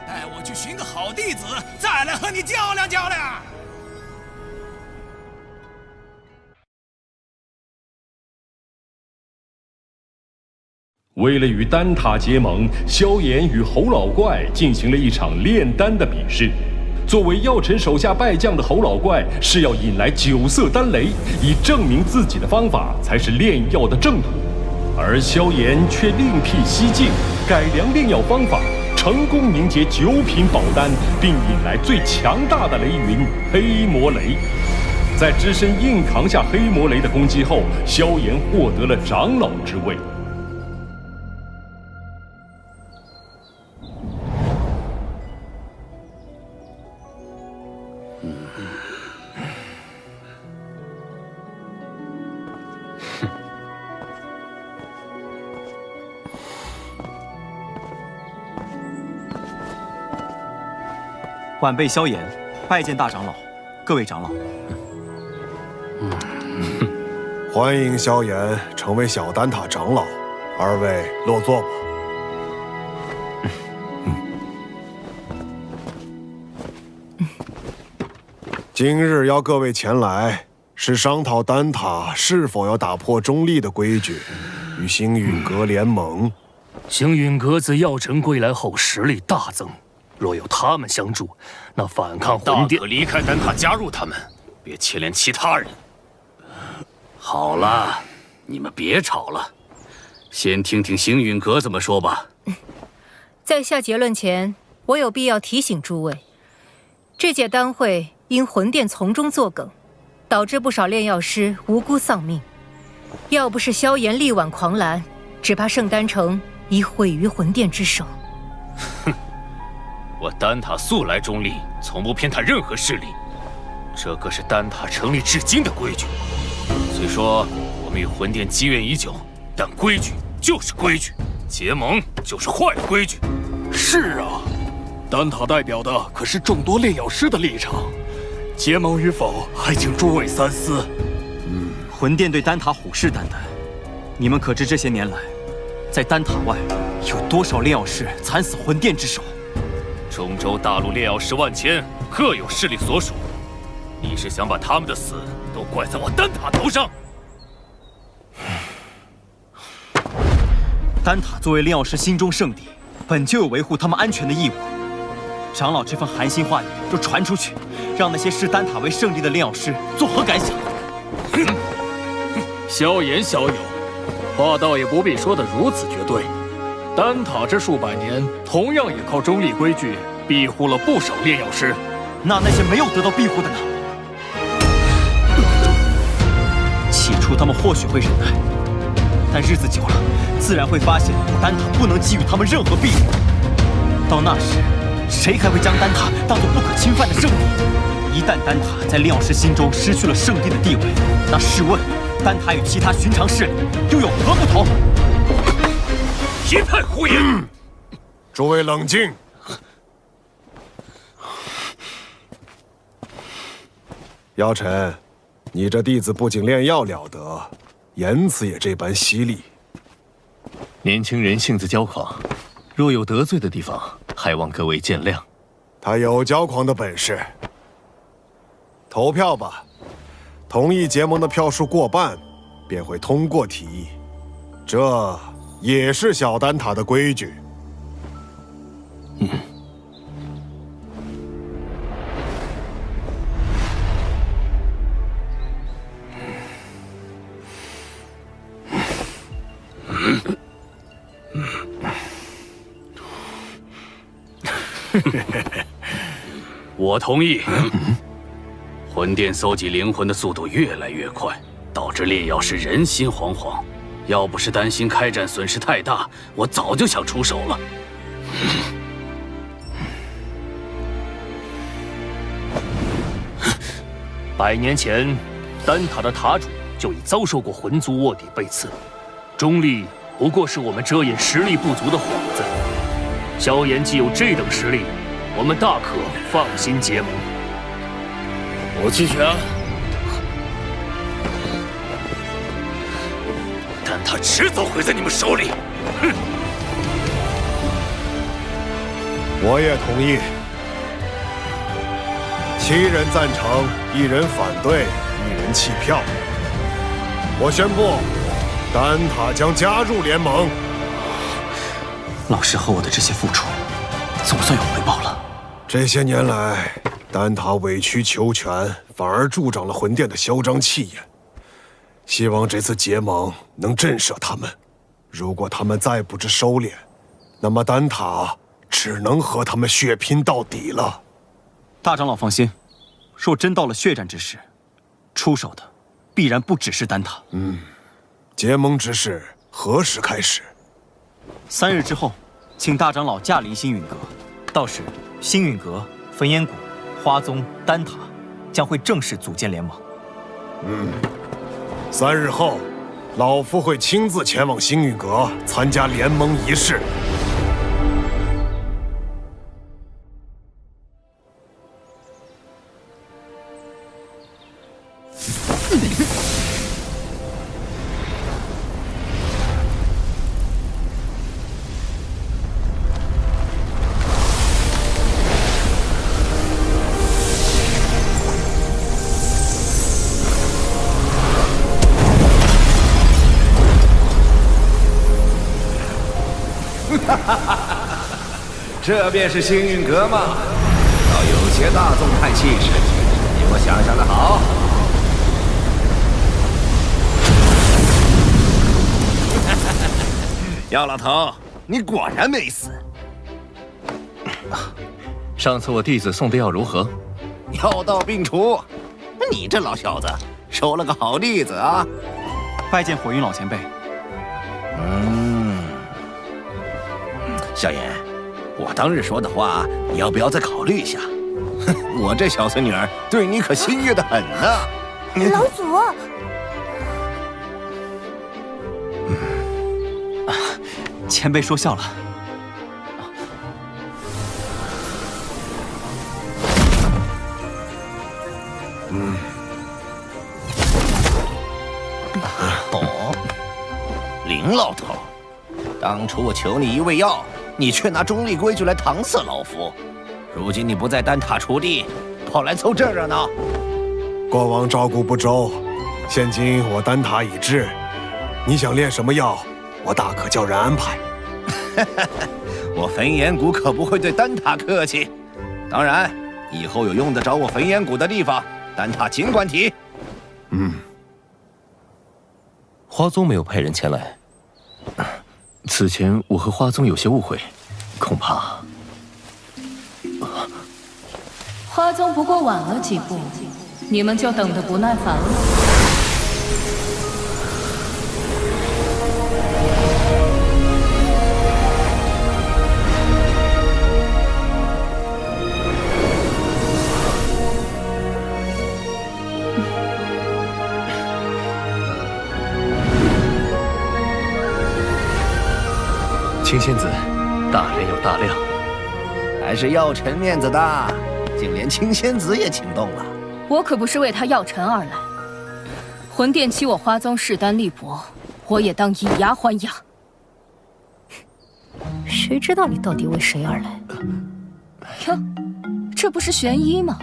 带我去寻个好弟子，再来和你较量较量。为了与丹塔结盟，萧炎与侯老怪进行了一场炼丹的比试。作为药尘手下败将的侯老怪是要引来9色丹雷，以证明自己的方法才是炼药的正途。而萧炎却另辟蹊径，改良炼药方法，成功凝结9品宝丹，并引来最强大的雷云黑魔雷。在只身硬扛下黑魔雷的攻击后，萧炎获得了长老之位。晚辈萧炎，拜见大长老，各位长老。欢迎萧炎成为小丹塔长老，二位落座吧。今日邀各位前来，是商讨丹塔是否要打破中立的规矩，与星陨阁联盟。星陨阁自药尘归来后实力大增。若有他们相助，那反抗魂殿，大可离开丹塔加入他们，别牵连其他人。好了，你们别吵了，先听听星陨阁怎么说吧。在下结论前，我有必要提醒诸位，这届丹会因魂殿从中作梗，导致不少炼药师无辜丧命。要不是萧炎力挽狂澜，只怕圣丹城已毁于魂殿之手。哼。我丹塔素来中立，从不偏袒任何势力，这可是丹塔成立至今的规矩。虽说我们与魂殿积怨已久，但规矩就是规矩，结盟就是坏规矩。是啊，丹塔代表的可是众多炼药师的立场，结盟与否还请诸位三思。魂殿对丹塔虎视眈眈，你们可知这些年来，在丹塔外有多少炼药师惨死魂殿之手？中州大陆炼药师万千，各有势力所属。你是想把他们的死都怪在我丹塔头上？丹塔作为炼药师心中圣地，本就有维护他们安全的义务。长老这番寒心话语若传出去，让那些视丹塔为圣地的炼药师作何感想？萧炎小友，话倒也不必说得如此绝对。丹塔这数百年，同样也靠中立规矩庇护了不少炼药师。那些没有得到庇护的呢？起初他们或许会忍耐，但日子久了，自然会发现丹塔不能给予他们任何庇护。到那时，谁还会将丹塔当作不可侵犯的圣地？一旦丹塔在炼药师心中失去了圣地的地位，那试问，丹塔与其他寻常势力又有何不同？一派胡言！诸位冷静。药尘，你这弟子不仅炼药了得，言辞也这般犀利。年轻人性子骄狂，若有得罪的地方，还望各位见谅。他有骄狂的本事。投票吧，同意结盟的票数过半，便会通过提议。这也是小丹塔的规矩。我同意。魂殿搜集灵魂的速度越来越快，导致炼药师人心惶惶。要不是担心开战损失太大，我早就想出手了。100年前，丹塔的塔主就已遭受过魂族卧底背刺，中立不过是我们遮掩实力不足的幌子。萧炎既有这等实力，我们大可放心结盟。我弃权。但他迟早毁在你们手里。哼！我也同意。7人赞成，1人反对，1人弃票。我宣布，丹塔将加入联盟。老师和我的这些付出，总算有回报了。这些年来，丹塔委曲求全，反而助长了魂殿的嚣张气焰。希望这次结盟能震慑他们。如果他们再不知收敛，那么丹塔只能和他们血拼到底了。大长老放心，若真到了血战之时，出手的必然不只是丹塔。结盟之事何时开始？3日之后，请大长老驾临星陨阁，到时星陨阁、焚烟谷、花宗、丹塔将会正式组建联盟。3日后，老夫会亲自前往星陨阁参加联盟仪式。这便是星陨阁吗？倒有些大宗派气势，比我想象的好。姚老头，你果然没死。上次我弟子送的药如何？药到病除。你这老小子收了个好弟子啊！拜见火云老前辈。萧炎，我当日说的话，你要不要再考虑一下？我这小孙女儿对你可心悦得很呢。老祖，前辈说笑了。林老头，当初我求你一味药，你却拿中立规矩来搪塞老夫。如今你不在丹塔锄地，跑来凑这热闹。过往照顾不周，现今我丹塔已至，你想炼什么药，我大可叫人安排。我焚炎谷可不会对丹塔客气。当然，以后有用得着我焚炎谷的地方，丹塔尽管提。花宗没有派人前来。此前我和花宗有些误会，恐怕……花宗不过晚了几步，你们就等得不耐烦了。青仙子，大人有大量，还是药尘面子大，竟连青仙子也请动了。我可不是为他药尘而来，魂殿欺我花宗势单力薄，我也当以牙还牙。谁知道你到底为谁而来？哟，这不是玄一吗？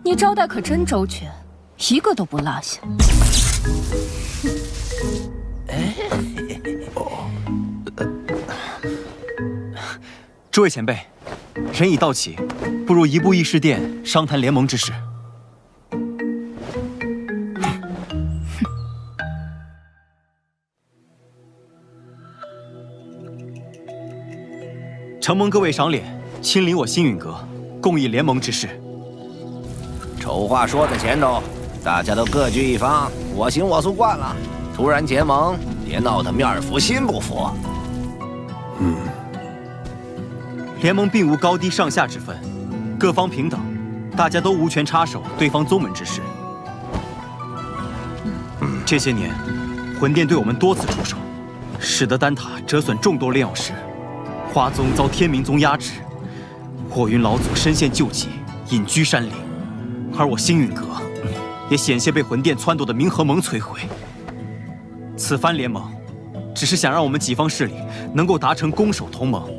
你招待可真周全，一个都不落下。诸位前辈，人已到齐，不如移步议事殿商谈联盟之事。承蒙各位赏脸，亲临我星陨阁，共议联盟之事。丑话说在前头，大家都各据一方，我行我素惯了，突然结盟，别闹得面服心不服。联盟并无高低上下之分，各方平等，大家都无权插手对方宗门之事。这些年，魂殿对我们多次出手，使得丹塔折损众多炼药师，花宗遭天明宗压制，火云老祖身陷救急，隐居山林，而我星陨阁也险些被魂殿撺掇的冥河盟摧毁。此番联盟，只是想让我们几方势力能够达成攻守同盟。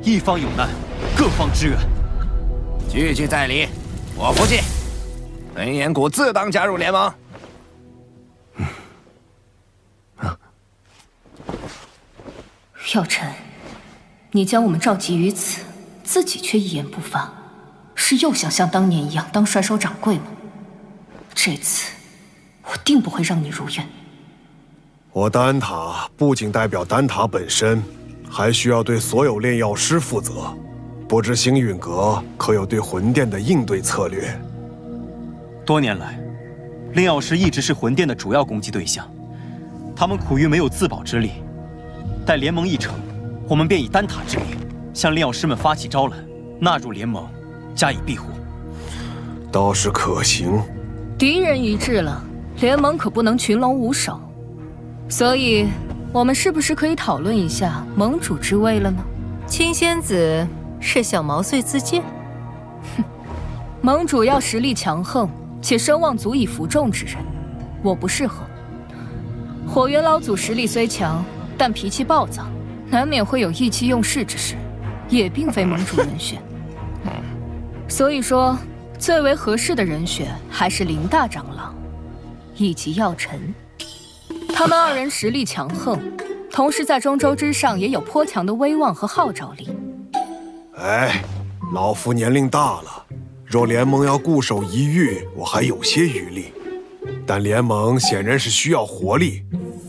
一方有难，各方支援。句句在理，我服气。文彦谷自当加入联盟。药尘，你将我们召集于此，自己却一言不发，是又想像当年一样当帅手掌柜吗？这次我定不会让你如愿。我丹塔不仅代表丹塔本身，还需要对所有炼药师负责。不知星陨阁可有对魂殿的应对策略？多年来，炼药师一直是魂殿的主要攻击对象，他们苦于没有自保之力。待联盟一成，我们便以丹塔之名向炼药师们发起招揽，纳入联盟，加以庇护。倒是可行。敌人一致了，联盟可不能群龙无首。所以，我们是不是可以讨论一下盟主之位了呢？青仙子是想毛遂自荐？哼，盟主要实力强横且声望足以服众之人，我不适合。火云老祖实力虽强，但脾气暴躁，难免会有意气用事之时，也并非盟主人选。所以说，最为合适的人选还是林大长老以及药尘。他们二人实力强横，同时在中州之上也有颇强的威望和号召力。哎，老夫年龄大了，若联盟要固守一隅，我还有些余力。但联盟显然是需要活力，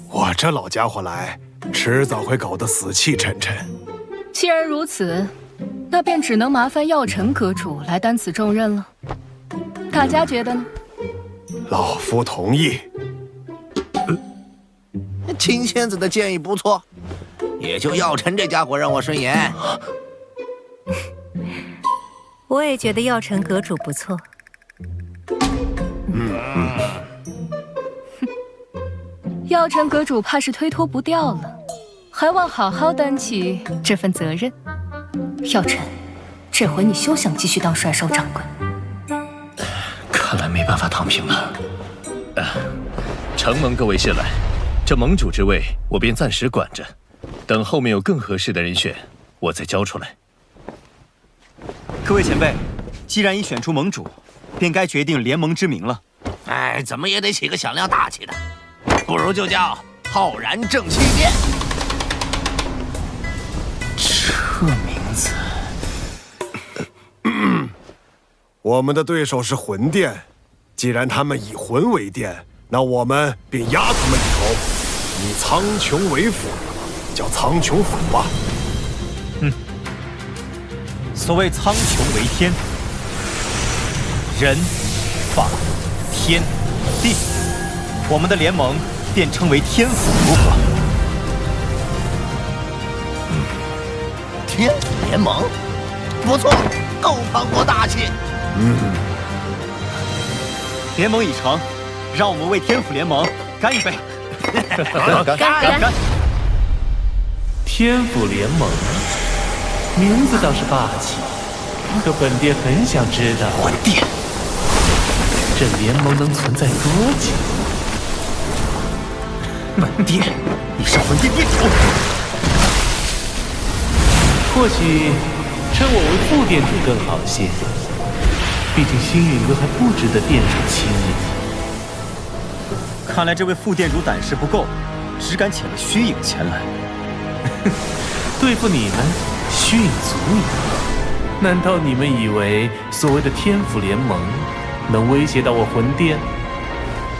我这老家伙来，迟早会搞得死气沉沉。既然如此，那便只能麻烦药尘阁主来担此重任了。大家觉得呢？老夫同意。青仙子的建议不错，也就药尘这家伙让我顺眼。我也觉得药尘阁主不错。药尘阁主怕是推脱不掉了，还望好好担起这份责任。药尘，这回你休想继续当帅手掌柜。看来没办法躺平了。承蒙各位示来，这盟主之位我便暂时管着，等后面有更合适的人选，我再交出来。各位前辈，既然已选出盟主，便该决定联盟之名了。哎，怎么也得起个响亮大气的，不如就叫浩然正气殿。这名字，我们的对手是魂殿，既然他们以魂为殿，那我们便压他们一头，以苍穹为府，叫苍穹府吧。所谓苍穹为天，人、法、天、地，我们的联盟便称为天府，如何？天府联盟，不错，够磅礴大气。联盟已成，让我们为天府联盟干一杯！干！天府联盟，名字倒是霸气，可本殿很想知道，魂殿这联盟能存在多久？门殿，你是魂殿殿主。或许称我为副店主更好些。毕竟星陨阁还不值得店主亲临。看来这位副店主胆识不够，只敢遣了虚影前来。对付你们，虚影足矣。难道你们以为所谓的天府联盟能威胁到我魂殿？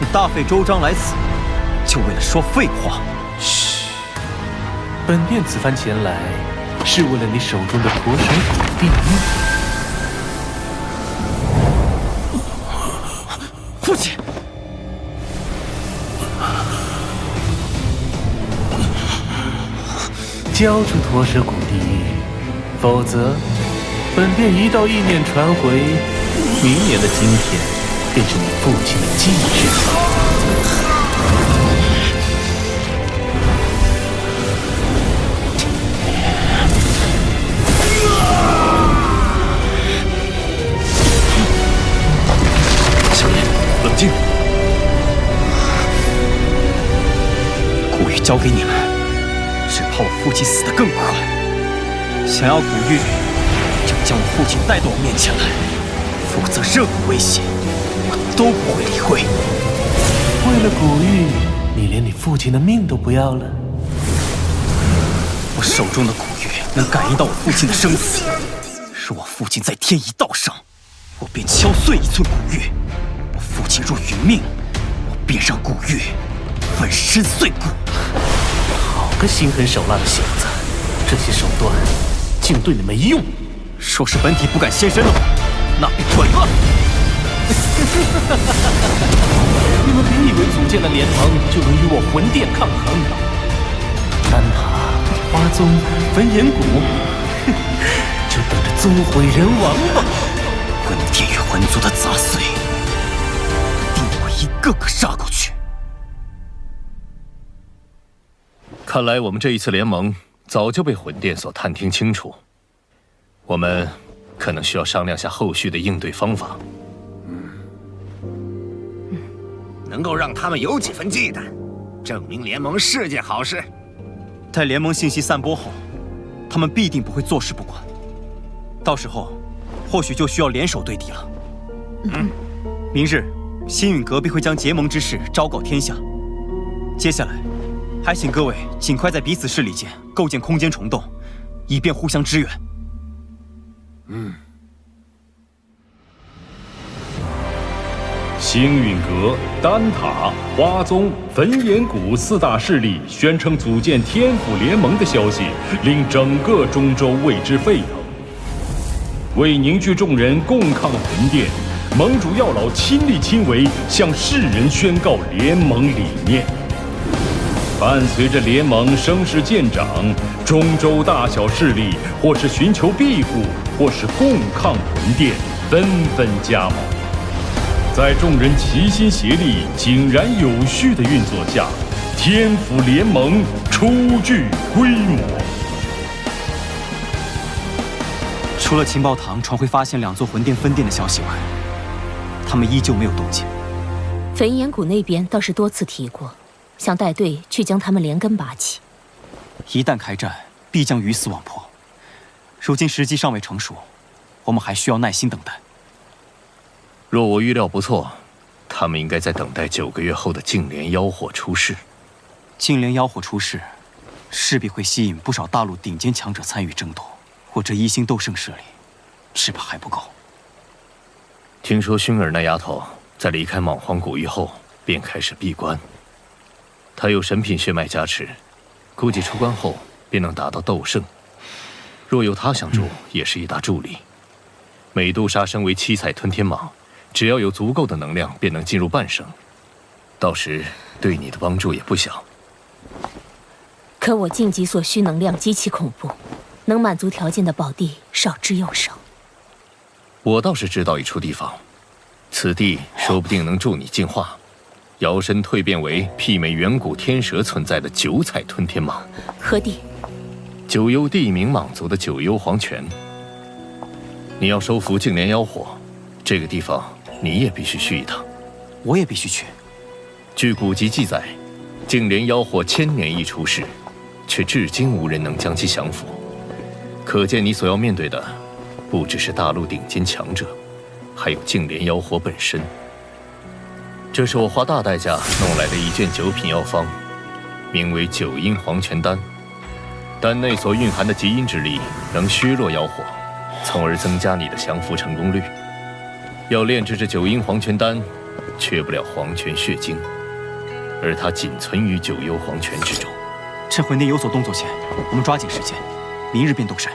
你大费周章来此，就为了说废话？嘘，本殿此番前来，是为了你手中的驼神古地狱。父亲，交出驼蛇谷地狱，否则本殿一道意念传回，明年的今天便是你父亲的忌日。小爷，冷静。古玉交给你们，只怕我父亲死得更快。想要古玉，就将我父亲带到我面前来，否则任何威胁，我都不会理会。为了古玉，你连你父亲的命都不要了？我手中的古玉能感应到我父亲的生死，若我父亲在天一道上，我便敲碎一寸古玉；我父亲若殒命，我便让古玉粉身碎骨。好个心狠手辣的小子，这些手段竟对你没用。若是本体不敢现身的话，那便滚吧！你们别以为组建了联盟就能与我魂殿抗衡。丹塔、花宗、焚炎谷，就等着宗毁人亡吧！魂殿与魂族的杂碎，定会一个个杀过去。看来我们这一次联盟早就被魂殿所探听清楚，我们可能需要商量下后续的应对方法。能够让他们有几分忌惮，证明联盟是件好事。待联盟信息散播后，他们必定不会坐视不管。到时候，或许就需要联手对敌了。明日，星陨阁必会将结盟之事昭告天下。接下来，还请各位尽快在彼此势力间构建空间虫洞，以便互相支援。星陨阁、丹塔、花宗、焚炎谷四大势力宣称组建天府联盟的消息，令整个中州为之沸腾。为凝聚众人共抗魂殿，盟主药老亲力亲为，向世人宣告联盟理念。伴随着联盟声势渐长，中州大小势力或是寻求庇护，或是共抗魂殿，纷纷加盟。在众人齐心协力、井然有序的运作下，天府联盟初具规模。除了情报堂传回发现2座魂殿分殿的消息外，他们依旧没有动静。焚炎谷那边倒是多次提过，想带队去将他们连根拔起。一旦开战，必将鱼死网破。如今时机尚未成熟，我们还需要耐心等待。若我预料不错，他们应该在等待9个月后的净莲妖火出世。净莲妖火出世，势必会吸引不少大陆顶尖强者参与争夺。我这1星斗圣势力，只怕还不够。听说薰儿那丫头在离开莽荒古域后，便开始闭关。她有神品血脉加持，估计出关后便能达到斗圣。若有她相助，也是一大助力。美杜莎身为7彩吞天蟒，只要有足够的能量，便能进入半圣。到时对你的帮助也不小。可我晋级所需能量极其恐怖，能满足条件的宝地少之又少。我倒是知道一处地方，此地说不定能助你进化，摇身蜕变为媲美远古天蛇存在的9彩吞天蟒。何地？九幽地冥蟒族的九幽黄泉。你要收服净莲妖火，这个地方你也必须去一趟。我也必须去。据古籍记载，净莲妖火1000年一出世，却至今无人能将其降服。可见你所要面对的，不只是大陆顶尖强者，还有净莲妖火本身。这是我花大代价弄来的一卷九品药方，名为九阴黄泉丹。丹内所蕴含的极阴之力，能削弱妖火，从而增加你的降服成功率。要炼制这九阴黄泉丹，缺不了黄泉血晶，而它仅存于九幽黄泉之中。趁魂殿有所动作前，我们抓紧时间，明日便动身。